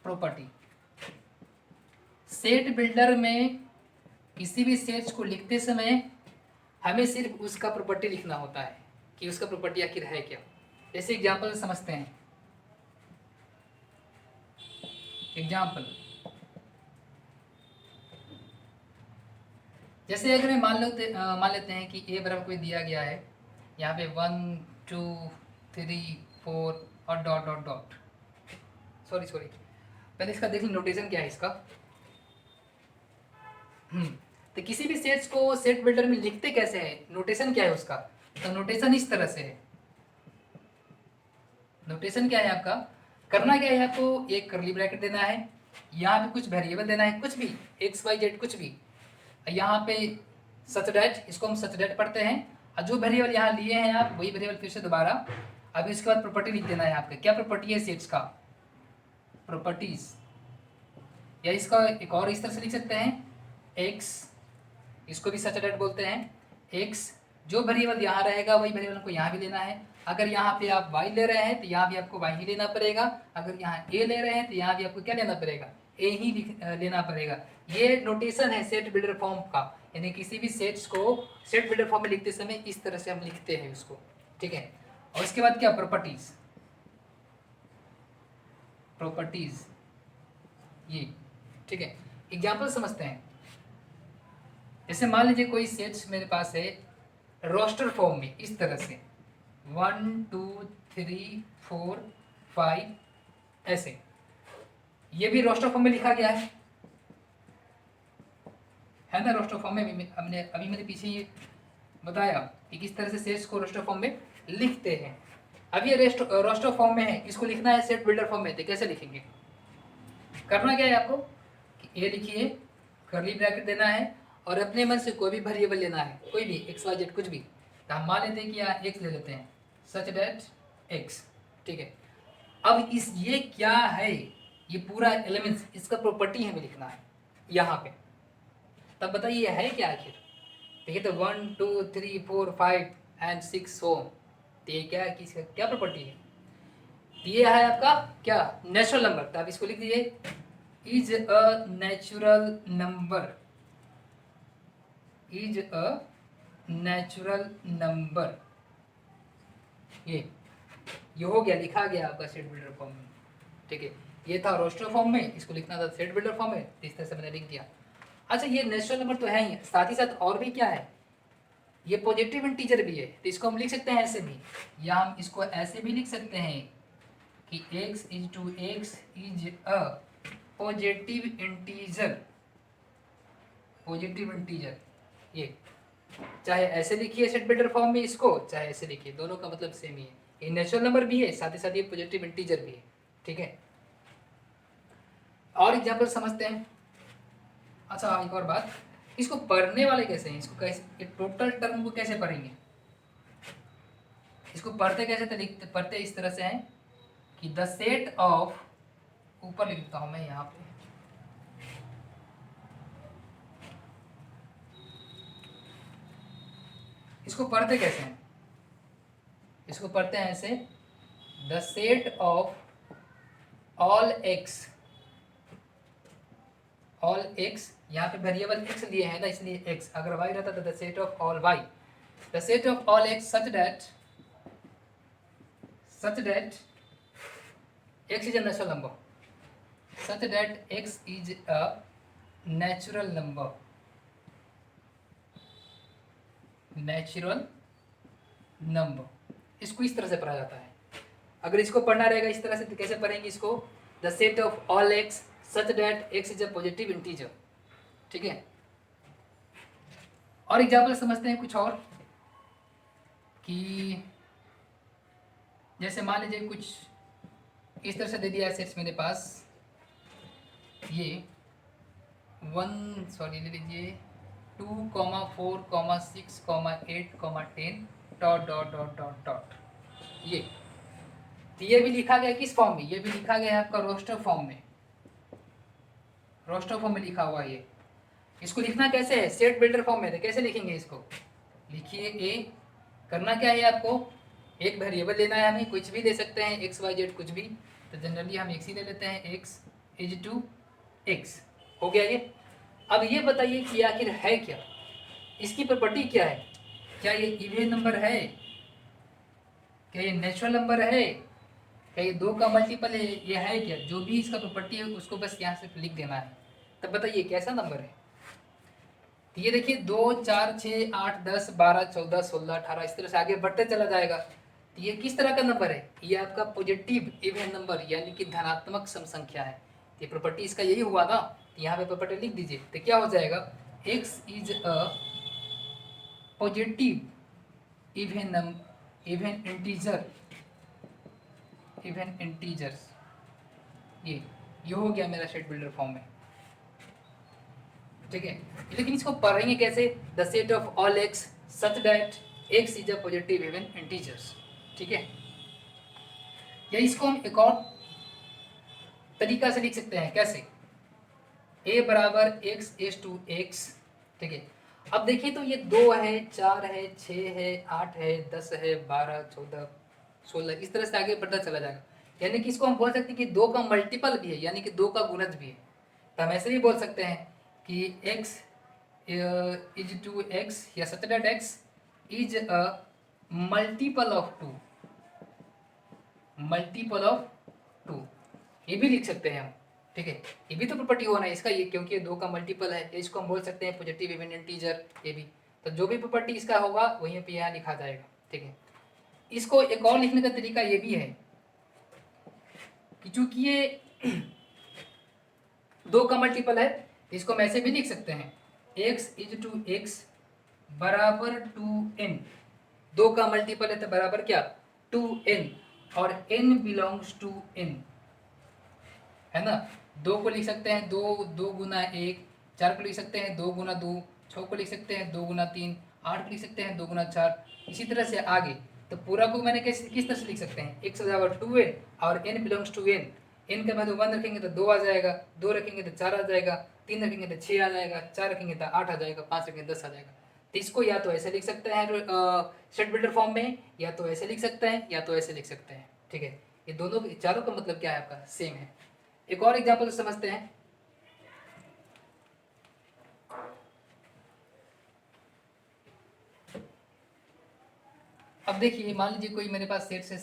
property, set builder में किसी भी सेट्स को लिखते समय हमें सिर्फ उसका प्रॉपर्टी लिखना होता है कि उसका प्रॉपर्टी आखिर है क्या। जैसे एग्जांपल समझते हैं, एग्जांपल जैसे अगर मैं मान लेते हैं कि ए बराबर कोई दिया गया है, यहाँ पे 1 2 3 4 और डॉट डॉट डॉट, सॉरी पहले इसका देख लो नोटेशन क्या है इसका। तो किसी भी सेट्स को सेट बिल्डर में लिखते कैसे हैं, नोटेशन क्या है उसका? तो नोटेशन इस तरह से है। नोटेशन क्या है आपका? करना क्या है आपको, एक कर्ली ब्रैकेट देना है, यहाँ पे कुछ वेरिएबल देना है, कुछ भी एक्स वाई जेड कुछ भी, यहाँ पे सच डेट, इसको हम सच डेट पढ़ते हैं, और जो वेरिएबल यहाँ लिए हैं आप वही वेरिएबल फिर से दोबारा। अभी इसके बाद प्रॉपर्टी लिख देना है आपका, क्या प्रॉपर्टी है सेट्स का, प्रॉपर्टीज, या इसका एक और इस तरह से लिख सकते हैं एक्स, इसको भी सच डेट बोलते हैं। एक्स जो वेरिएबल यहाँ रहेगा वही वेरिएबल को यहाँ भी लेना है। अगर यहाँ पे आप y ले रहे हैं तो यहाँ भी आपको y ही लेना पड़ेगा। अगर यहाँ a ले रहे हैं तो यहाँ भी आपको क्या लेना पड़ेगा, a ही लेना पड़ेगा। ये नोटेशन है सेट बिल्डर फॉर्म का, यानी किसी भी सेट्स को सेट बिल्डर फॉर्म में लिखते समय इस तरह से हम लिखते हैं उसको। ठीक है, और उसके बाद क्या, प्रॉपर्टीज ये। ठीक है, एग्जाम्पल समझते हैं। जैसे मान लीजिए कोई सेट्स मेरे पास है रोस्टर फॉर्म में इस तरह से 1 2 3 4 5 ऐसे, ये भी रोस्टर फॉर्म में लिखा गया है ना। रोस्टर फॉर्म में हमने अभी मेरे पीछे ये बताया कि किस तरह से सेट्स को रोस्टर फॉर्म में लिखते हैं। अब ये रोस्टर फॉर्म में है, इसको लिखना है सेट बिल्डर फॉर्म में, तो कैसे लिखेंगे? करना क्या है आपको कि ये लिखिए, कर्ली ब्रैकेट देना है और अपने मन से कोई भी वेरिएबल लेना है, कोई भी एक्स वाई जेड कुछ भी। तो हम मान लेते हैं कि यहाँ एक्स ले लेते हैं, सच दैट एक्स, ठीक है। अब इस ये क्या है, ये पूरा एलिमेंट्स इसका प्रॉपर्टी हमें लिखना है यहाँ पे। तब बताइए ये है क्या आखिर? देखिए तो 1 2 3 4 5 एंड 6 हो, तो ये क्या है, किसका क्या प्रॉपर्टी है? ये है आपका क्या, नेचुरल नंबर। तो आप इसको लिख दीजिए, is a natural number, is a natural number. ये हो गया, लिखा गया आपका सेट बिल्डर फॉर्म में, ठीक है। ये था रोस्टर फॉर्म में, इसको लिखना था सेट बिल्डर फॉर्म में, इस तरह से मैंने लिख दिया। अच्छा ये नेचुरल नंबर तो है ही, साथ ही साथ और भी क्या है, ये पॉजिटिव इंटीजर भी है। तो इसको हम लिख सकते हैं ऐसे भी, या हम इसको ऐसे भी लिख सकते हैं कि x is a positive integer, positive integer. ये चाहे ऐसे लिखिए सेट बिल्डर फॉर्म में इसको, चाहे ऐसे लिखिए, दोनों का मतलब सेम ही है। ये नेचुरल नंबर भी है, साथ ही साथ ये पॉजिटिव इंटीजर भी है, ठीक है। और एग्जाम्पल समझते हैं। अच्छा एक और बात, इसको पढ़ने वाले कैसे हैं, इसको कैसे टोटल टर्म को कैसे पढ़ेंगे? इसको पढ़ते कैसे, तो लिखते पढ़ते इस तरह से हैं कि द सेट ऑफ, ऊपर लिखता हूं मैं यहाँ पे, इसको पढ़ते कैसे हैं, इसको पढ़ते हैं ऐसे, the set of all x, all x, यहाँ पे वेरिएबल एक्स लिए हैं ना, इसलिए एक्स, अगर वाई रहता तो the set of all Y, the set of all X such that x is a natural number, such that x is a natural number, natural number। इसको इस तरह से पढ़ा जाता है। अगर इसको पढ़ना रहेगा इस तरह से तो कैसे पढ़ेंगे इसको, the set of all X such that x is a positive integer, ठीक है। और एग्जाम्पल समझते हैं कुछ और, कि जैसे मान लीजिए कुछ इस तरह से दे दिया है सेट्स मेरे पास, ये 1 सॉरी ले लीजिए 2, 4, 6, 8, 10 dot dot dot dot dot, ये तो ये भी लिखा गया किस फॉर्म में, ये भी लिखा गया है आपका रोस्टर फॉर्म में, रोस्टर फॉर्म में लिखा हुआ है ये। इसको लिखना कैसे है, सेट बिल्डर फॉर्म में, तो कैसे लिखेंगे इसको, लिखिए ए, करना क्या है आपको, एक वेरिएबल लेना है हमें, कुछ भी ले सकते हैं एक्स वाई जेड कुछ भी, तो जनरली हम एक्स ही ले लेते हैं, एक्स इज टू एक्स, हो गया ये। अब ये बताइए कि आखिर है क्या, इसकी प्रॉपर्टी क्या है, क्या ये इवन नंबर है, क्या ये नेचुरल नंबर है, क्या ये 2 का मल्टीपल है, ये है क्या, जो भी इसका प्रॉपर्टी है उसको बस यहाँ से लिख देना है। तब बताइए कैसा नंबर है, तो ये देखिए 2 4 6 8 10 12 14 16 18 इस तरह से आगे बढ़ते चला जाएगा। तो ये किस तरह का नंबर है, ये आपका पॉजिटिव इवन नंबर यानी कि धनात्मक सम संख्या है। ये प्रॉपर्टी इसका यही हुआ ना, यहाँ पे प्रॉपर्टी लिख दीजिए, तो क्या हो जाएगा, x is a positive even integer, even integers, ये हो गया मेरा सेट बिल्डर फॉर्म में, ठीक है। लेकिन इसको पढ़ेंगे कैसे, the set of all X such that x is a positive even integers, ठीक है। या इसको हम एक और तरीका से लिख सकते हैं, कैसे, a बराबर एक्स एस टू एक्स, ठीक है। अब देखिए तो ये 2 है 4 है 6 है 8 है 10 है 12 14 16 इस तरह से आगे बढ़ता चला जाएगा, यानी कि इसको हम बोल सकते हैं कि 2 का मल्टीपल भी है, यानी कि 2 का गुणज भी है। तो हम ऐसे भी बोल सकते हैं कि x इज टू एक्स, या सच that x is a multiple of 2, multiple of 2, ये भी लिख सकते हैं हम, ठीक है। ये भी तो प्रॉपर्टी होना है इसका, ये क्योंकि 2 का मल्टीपल है, इसको हम बोल सकते हैं पॉजिटिव इवन इंटीजर, ये भी। तो जो भी प्रॉपर्टी इसका होगा वहीं पे यहाँ लिखा जाएगा, ठीक है। इसको एक और लिखने का तरीका ये भी है कि चूंकि ये 2 का मल्टीपल है, इसको हम ऐसे भी लिख सकते हैं, x इज टू एक्स बराबर 2n, 2 का मल्टीपल है तो बराबर क्या 2n, और n बिलोंग्स टू n, है ना। 2 को लिख सकते हैं 2 गुना 1, 4 को लिख सकते हैं 2 गुना 2, 6 को लिख सकते हैं 2 गुना 3, 8 को लिख सकते हैं 2 गुना 4, इसी तरह से आगे। तो पूरा को मैंने किस तरह से लिख सकते हैं, x बराबर 2n और n belongs to n, n का वैल्यू 1 रखेंगे तो 2 आ जाएगा, 2 रखेंगे तो 4 आ जाएगा, 3 रखेंगे तो 6 आ जाएगा, 4 रखेंगे तो 8 आ जाएगा, 5 रखेंगे तो 10 आ जाएगा। तो इसको या तो ऐसे लिख सकते हैं सेट बिल्डर फॉर्म में, या तो ऐसे लिख सकते हैं, या तो ऐसे लिख सकते हैं। ठीक है, ये दोनों चारों का मतलब क्या है आपका सेम है। एक और एग्जांपल समझते हैं। अब देखिए मान लीजिए कोई मेरे पास सेट से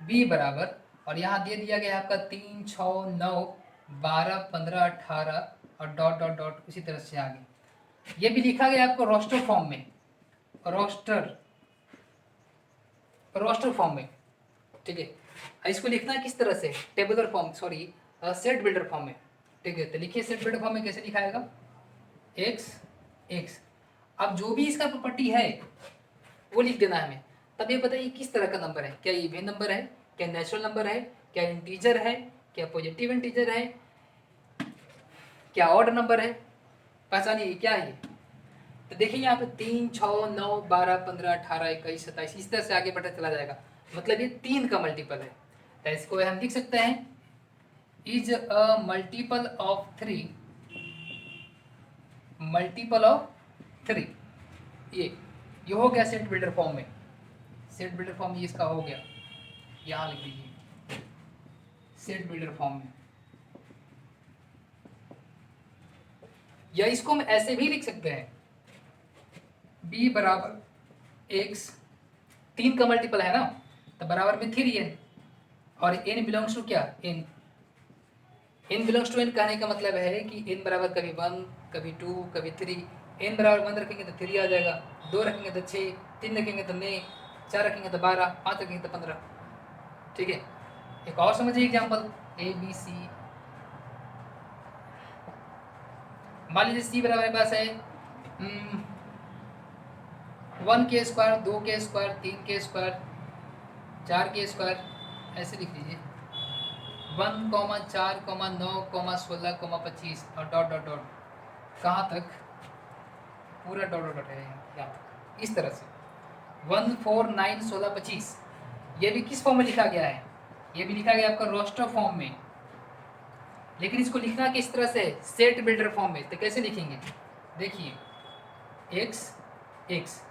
बी बराबर, और यहाँ दे दिया गया आपका 3 6 9 12 15 18 और डॉट डॉट डॉट उसी तरह से आगे। ये भी लिखा गया आपको रोस्टर फॉर्म में, रोस्टर फॉर्म में। ठीक है, इसको लिखना किस तरह से, tabular form, sorry set builder form में। ठीक है, तो लिखिए सेट बिल्डर फॉर्म में कैसे लिखाएगा, एक्स एक्स। अब जो भी इसका प्रॉपर्टी है वो लिख देना है हमें। तब ये बताइए किस तरह का नंबर है, क्या इवन नंबर है, क्या नेचुरल नंबर है, क्या इंटीजर है, क्या पॉजिटिव इंटीजर है, क्या ऑड नंबर है, पहचानिए क्या है ये। तो देखिए यहाँ पे 3 6 9 12 15 18 21 27 इस तरह से आगे बढ़ता चला जाएगा, मतलब ये 3 का मल्टीपल है। तो इसको हम लिख सकते हैं is a multiple of 3, multiple of 3। ये हो गया सेट बिल्डर फॉर्म में, सेट बिल्डर फॉर्म ये इसका हो गया, यहाँ लिख दीजिए सेट बिल्डर फॉर्म में। या इसको हम ऐसे भी लिख सकते हैं b बराबर x, 3 का मल्टीपल है ना, तो बराबर में 3n, और n बिलोंग्स टू क्या n, n belongs to n कहने का मतलब है कि n बराबर कभी 1 कभी 2 कभी 3, n बराबर 1 रखेंगे तो 3 आ जाएगा, 2 रखेंगे तो 6, 3 रखेंगे तो 9, 4 रखेंगे तो 12, 5 रखेंगे तो 15। ठीक है, एक और समझिए एग्जाम्पल ए बी सी। मान लीजिए सी बराबर मेरे पास है 1 के स्क्वायर, 2 के स्क्वायर, 3 के स्क्वायर, 4 के स्क्वायर, ऐसे लिख लीजिए 1 4 9 16 25 और डॉट डॉट डॉट, कहाँ तक, पूरा डॉट डॉट है यहाँ तक, इस तरह से 1 4 9 16 25। ये भी किस फॉर्म में लिखा गया है, ये भी लिखा गया आपका रोस्टर फॉर्म में, लेकिन इसको लिखना किस तरह से, सेट बिल्डर फॉर्म में। तो कैसे लिखेंगे, देखिए एक्स एक्स।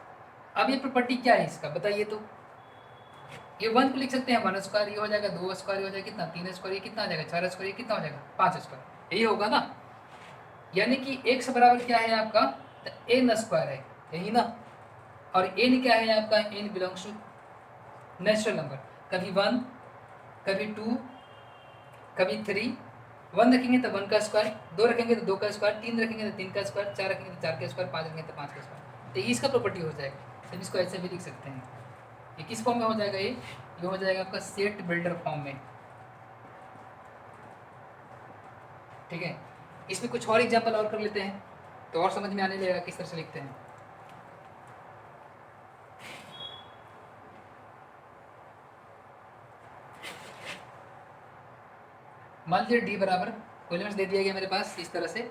अब ये प्रॉपर्टी क्या है इसका बताइए तो, ये 1 को लिख सकते हैं 1 स्क्वायर, ये हो जाएगा 2 स्क्वायर, ये हो जाएगा कितना 3 स्क्वायर, ये कितना आ जाएगा 4 स्क्वायर, ये कितना हो जाएगा 5 स्क्वायर, यही होगा ना। यानी कि x बराबर क्या है आपका, तो n स्क्वायर है, यही ना। और n क्या है आपका, n belongs to natural number, कभी 1 कभी 2 कभी 3, 1 रखेंगे तो 1 का स्क्वायर, 2 रखेंगे तो 2 का स्क्वायर, 3 रखेंगे तो 3 का स्क्वायर, 4 रखेंगे तो 4 का स्क्वायर, 5 रखेंगे तो 5 का स्क्वायर। तो ये इसका प्रॉपर्टी हो जाएगा। तो इसको ऐसे भी लिख सकते हैं, ये किस फॉर्म में हो जाएगा, ये हो जाएगा आपका सेट बिल्डर फॉर्म में। ठीक है, इसमें कुछ और एग्जांपल और कर लेते हैं तो और समझ में आने लगेगा किस तरह से लिखते हैं। मान लीजिए डी बराबर, कोई लिमिट्स दे दिया गया मेरे पास इस तरह से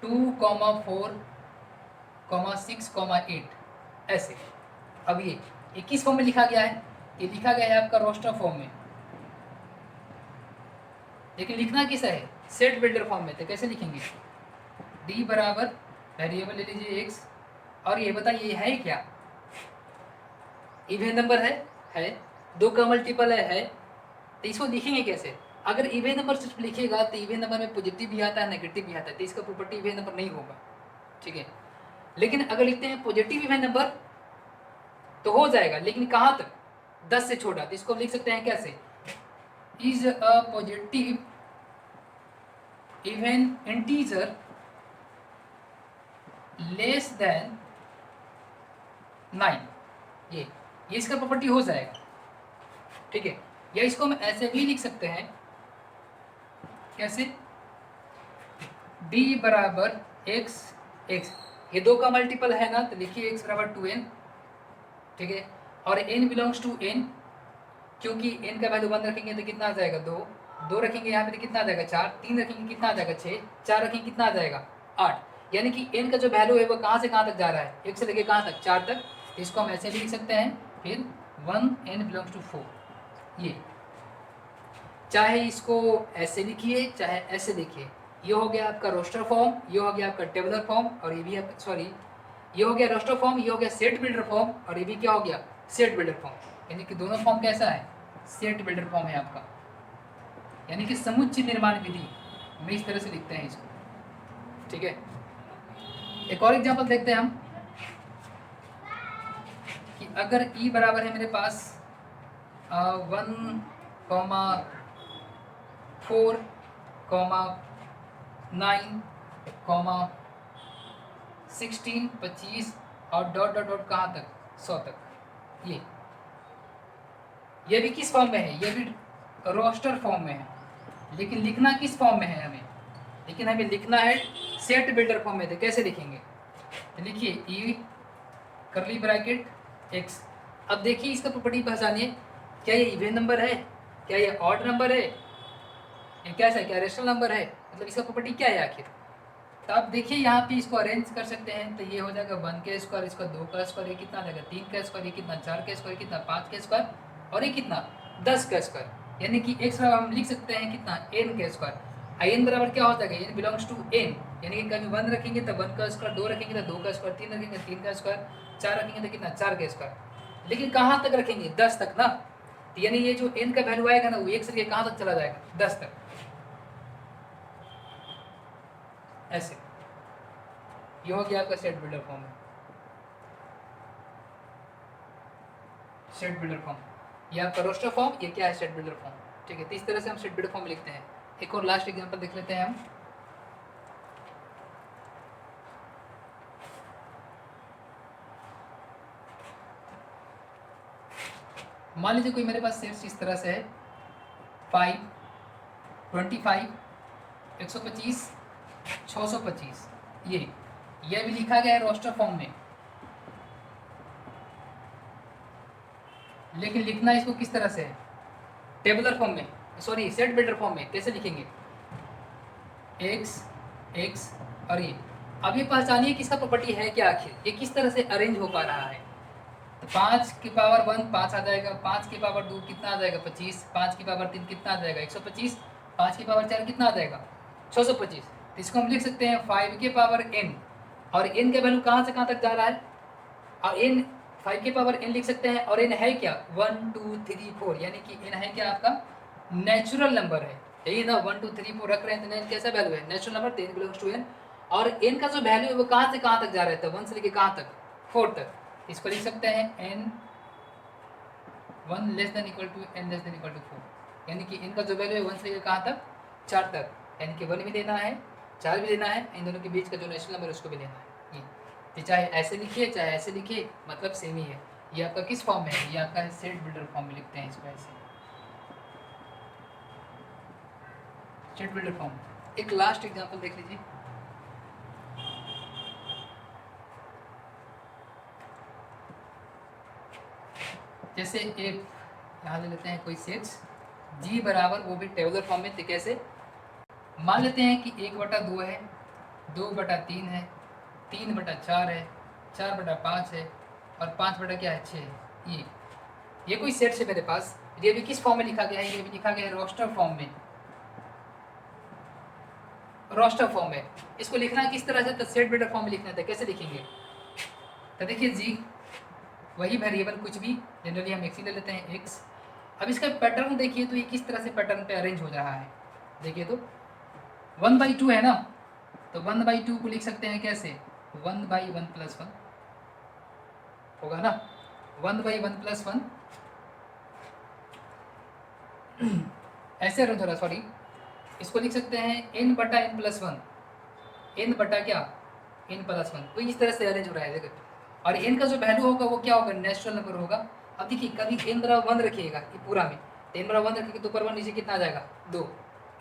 2 4 6 8 ऐसे। अब ये किस फॉर्म में लिखा गया है, ये लिखा गया है आपका रोस्टर फॉर्म में, लेकिन लिखना किस है, सेट बिल्डर फॉर्म में। तो कैसे लिखेंगे, डी बराबर वेरिएबल ले लीजिए एक्स, और ये बताइए ये है क्या, इवन नंबर है 2 का मल्टीपल है। तो इसको लिखेंगे कैसे, अगर इवन नंबर सिर्फ लिखेगा तो इवन नंबर में पॉजिटिव भी आता है नेगेटिव भी आता है, तो इसका प्रॉपर्टी इवन नंबर नहीं होगा। ठीक है, लेकिन अगर लिखते हैं पॉजिटिव इवन नंबर तो हो जाएगा, लेकिन कहाँ तक, 10 से छोटा। तो इसको लिख सकते हैं कैसे, is a positive even integer less than 9, ये इसका प्रॉपर्टी हो जाएगा। ठीक है, या इसको हम ऐसे भी लिख सकते हैं, कैसे, d बराबर x एक्स, ये 2 का मल्टीपल है ना, तो लिखिए एक्स बराबर 2n, ठीक है। और n बिलोंग्स टू n, क्योंकि n का वैल्यू 1 रखेंगे तो कितना आ जाएगा 2, 2 रखेंगे यहाँ पे तो कितना आ जाएगा 4, 3 रखेंगे कितना आ जाएगा 6, 4 रखेंगे कितना आ जाएगा 8। यानी कि n का जो वैल्यू है वो कहाँ से कहाँ तक जा रहा है, 1 से लेके कहाँ तक 4 तक। इसको हम ऐसे भी लिख सकते हैं, फिर 1n बिलोंग्स टू 4। ये चाहे इसको ऐसे लिखिए चाहे ऐसे लिखिए, ये हो गया आपका रोस्टर फॉर्म, ये हो गया आपका टेबलर फॉर्म, और ये भी आपका सॉरी ये हो गया रोस्टर फॉर्म, ये हो गया सेट बिल्डर फॉर्म, और ये भी क्या हो गया सेट बिल्डर फॉर्म। यानी कि दोनों फॉर्म कैसा है, सेट बिल्डर फॉर्म है आपका, यानी कि समुच्चय निर्माण विधि में इस तरह से लिखते हैं इसको, ठीक है। एक और एग्जांपल देखते हैं हम कि अगर ई बराबर है मेरे पास 1,4, 9, 16, 25 और डॉट डॉट डॉट कहाँ तक 100 तक। ये भी किस फॉर्म में है, ये भी रोस्टर फॉर्म में है, लेकिन लिखना किस फॉर्म में है हमें, लेकिन हमें लिखना है सेट बिल्डर फॉर्म में। तो कैसे लिखेंगे, तो लिखिए ई करली ब्रैकेट एक्स। अब देखिए इसका प्रॉपर्टी पहचानिए, क्या ये इवन नंबर है, क्या ये ऑड नंबर है, ये कैसा है, क्या रेशनल नंबर है, मतलब इसका प्रॉपर्टी क्या है आखिर। तो आप देखिए यहाँ पे इसको अरेंज कर सकते हैं, तो ये हो जाएगा 1 का स्क्वायर, इसका 2 का स्क्वायर, ये कितना आ जाएगा 3 का स्क्वायर, ये कितना 4 का स्क्वायर, कितना 5 का स्क्वायर, और ये कितना 10 का स्क्वायर। यानी कि एक्स बराबर हम लिख सकते हैं कितना n का स्क्वायर। n बराबर क्या हो जाएगा, n बिलोंग्स टू n, यानी कि कभी 1 रखेंगे तो 1 का स्क्वायर, 2 रखेंगे तो 2 का स्क्वायर, 3 रखेंगे 3 का स्क्वायर, 4 रखेंगे तो कितना 4 का स्क्वायर। लेकिन कहाँ तक रखेंगे 10 तक ना, तो यानी ये जो n का वैल्यू आएगा ना वो 1 से कहाँ तक चला जाएगा 10 तक, ऐसे। ये हो गया आपका सेट बिल्डर फॉर्म है, सेट बिल्डर फॉर्म, ये आपका रोस्टर फॉर्म, ये क्या है सेट बिल्डर फॉर्म, ठीक है। तो इस तरह से हम सेट बिल्डर फॉर्म लिखते हैं। एक और लास्ट एग्जांपल देख लेते हैं हम। मान लीजिए कोई मेरे पास सेट्स इस तरह से है 5, 25, 125, 625, ये भी लिखा गया है रोस्टर फॉर्म में, लेकिन लिखना इसको किस तरह से है, टेबुलर फॉर्म में, सॉरी सेट बिल्डर फॉर्म में। कैसे लिखेंगे, एक्स एक्स और ये। अब ये पहचानिए कि इसका प्रॉपर्टी है क्या आखिर, ये किस तरह से अरेंज हो पा रहा है। तो 5 की पावर 1 5 आ जाएगा, 5 की पावर 2 कितना आ जाएगा 25, 5 की पावर 3 कितना आ जाएगा 125, 5 की पावर 4 कितना आ जाएगा 625। तो इसको हम लिख सकते हैं 5 के पावर n, और n का वैल्यू कहाँ से कहाँ तक जा रहा है, और n 5 के पावर n लिख सकते हैं, और n है क्या 1 2 3 4, यानी कि n है क्या आपका नेचुरल नंबर है, यही ना 1 2 3 4 रख रहे हैं, तो n कैसा वैल्यू है नेचुरल नंबर, तो n बिलोंग्स टू n। और n का जो वैल्यू है वो कहाँ से कहाँ तक जा रहा है, 1 से लेके कहाँ तक 4 तक। इसको लिख सकते हैं n 1 less than equal to n less than equal to 4, यानी कि इनका जो वैल्यू है 1 से लेकर कहाँ तक 4 तक, यानी कि 1 भी देना है 4 भी देना है, इन दोनों के बीच का जो नेचुरल नंबर है उसको भी लेना है। ये चाहे ऐसे लिखिए चाहे ऐसे लिखिए, मतलब सेम ही है। ये आपका किस फॉर्म में है, ये आपका सेट बिल्डर फॉर्म में लिखते हैं इसको ऐसे, सेट बिल्डर फॉर्म। एक लास्ट एग्जांपल देख लीजिए, जैसे एक यहाँ ले लेते हैं कोई सेट्स जी बराबर, वो भी टेबुलर फॉर्म में, तो कैसे मान लेते हैं कि 1/2 है, 2/3 है, 3/4 है, 4/5 है, और 5 क्या है 6 है। ये कोई सेट है मेरे पास, ये भी किस फॉर्म में लिखा गया है, ये भी लिखा गया है रोस्टर फॉर्म में, रोस्टर फॉर्म में। इसको लिखना किस तरह से, तो सेट बिल्डर फॉर्म में लिखना था, कैसे लिखेंगे, तो देखिए जी वही वेरिएबल कुछ भी, जनरली हम एक्स ही ले लेते हैं एक्स। अब इसका पैटर्न देखिए, तो ये किस तरह से पैटर्न पे अरेंज हो रहा है, देखिए तो 1/2 है ना, तो 1/2 को लिख सकते हैं कैसे 1/1 + 1 होगा ना, 1/1 + 1 ऐसे अरेंज हो रहा, सॉरी इसको लिख सकते हैं n/n + 1, n बटा क्या n + 1, तो इस तरह से अरेंज हो रहा है देखो। और n का जो वैल्यू होगा वो क्या होगा नेचुरल नंबर होगा। अब देखिए कभी n बराबर 1 रखिएगा ये पूरा में, तो n बराबर 1 रखेंगे तो ऊपर 1 नीचे कितना आ जाएगा 2,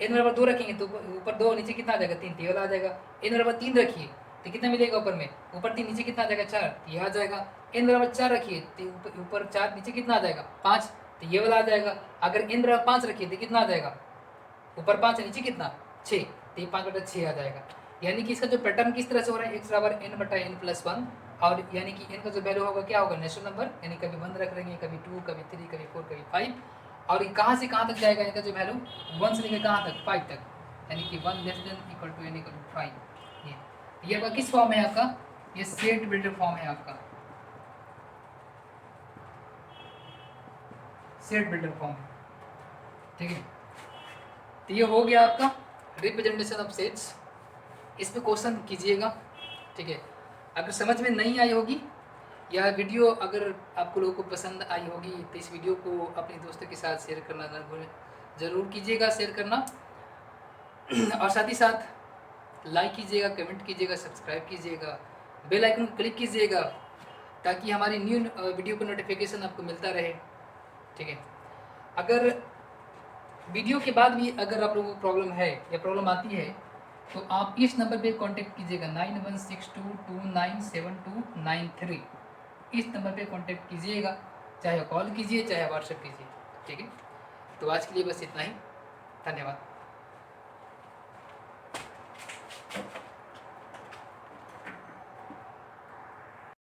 n बराबर 2 रखेंगे तो ऊपर 2 नीचे कितना आ जाएगा 3, टेबल आ जाएगा। n बराबर 3 रखिए तो कितना मिलेगा ऊपर में, ऊपर 3 नीचे कितना आ जाएगा 4, तो ये आ जाएगा। n बराबर 4 रखिए तो ऊपर 4 नीचे कितना आ जाएगा 5, तो ये वाला आ जाएगा। अगर n बराबर 5 रखिए तो कितना आ जाएगा, ऊपर 5 नीचे कितना 6, तो ये 5/6 आ जाएगा। यानी कि इसका जो पैटर्न किस तरह से हो रहा है, x बराबर n/n+1, और यानी कि n का जो वैल्यू होगा क्या होगा, नेचुरल नंबर, यानी कभी 1 रख लेंगे, कभी 2, कभी 3, कभी 4, कभी 5, और कहाँ से कहाँ तक जाएगा इनका जो वैल्यू, 1 से लेकर कहाँ तक 5 तक, यानी कि 1 less than equal to n equal to 5। ये आपका किस फॉर्म है आपका, ये सेट बिल्डर फॉर्म है आपका, सेट बिल्डर फॉर्म, ठीक है। तो ये हो गया आपका रिप्रेजेंटेशन ऑफ सेट्स। इस पे क्वेश्चन कीजिएगा, ठीक है। अगर समझ में नहीं आई होगी या वीडियो अगर आपको लोगों को पसंद आई होगी तो इस वीडियो को अपने दोस्तों के साथ शेयर करना ना भूलें, ज़रूर कीजिएगा शेयर करना, और साथ ही साथ लाइक कीजिएगा, कमेंट कीजिएगा, सब्सक्राइब कीजिएगा, बेल आइकन को क्लिक कीजिएगा ताकि हमारी न्यू वीडियो का नोटिफिकेशन आपको मिलता रहे, ठीक है। अगर वीडियो के बाद भी अगर आप लोगों को प्रॉब्लम है या प्रॉब्लम आती है तो आप इस नंबर पे कांटेक्ट कीजिएगा 9162297293, इस नंबर पे कांटेक्ट कीजिएगा, चाहे कॉल कीजिए चाहे व्हाट्सएप कीजिए, ठीक है। तो आज के लिए बस इतना ही, धन्यवाद।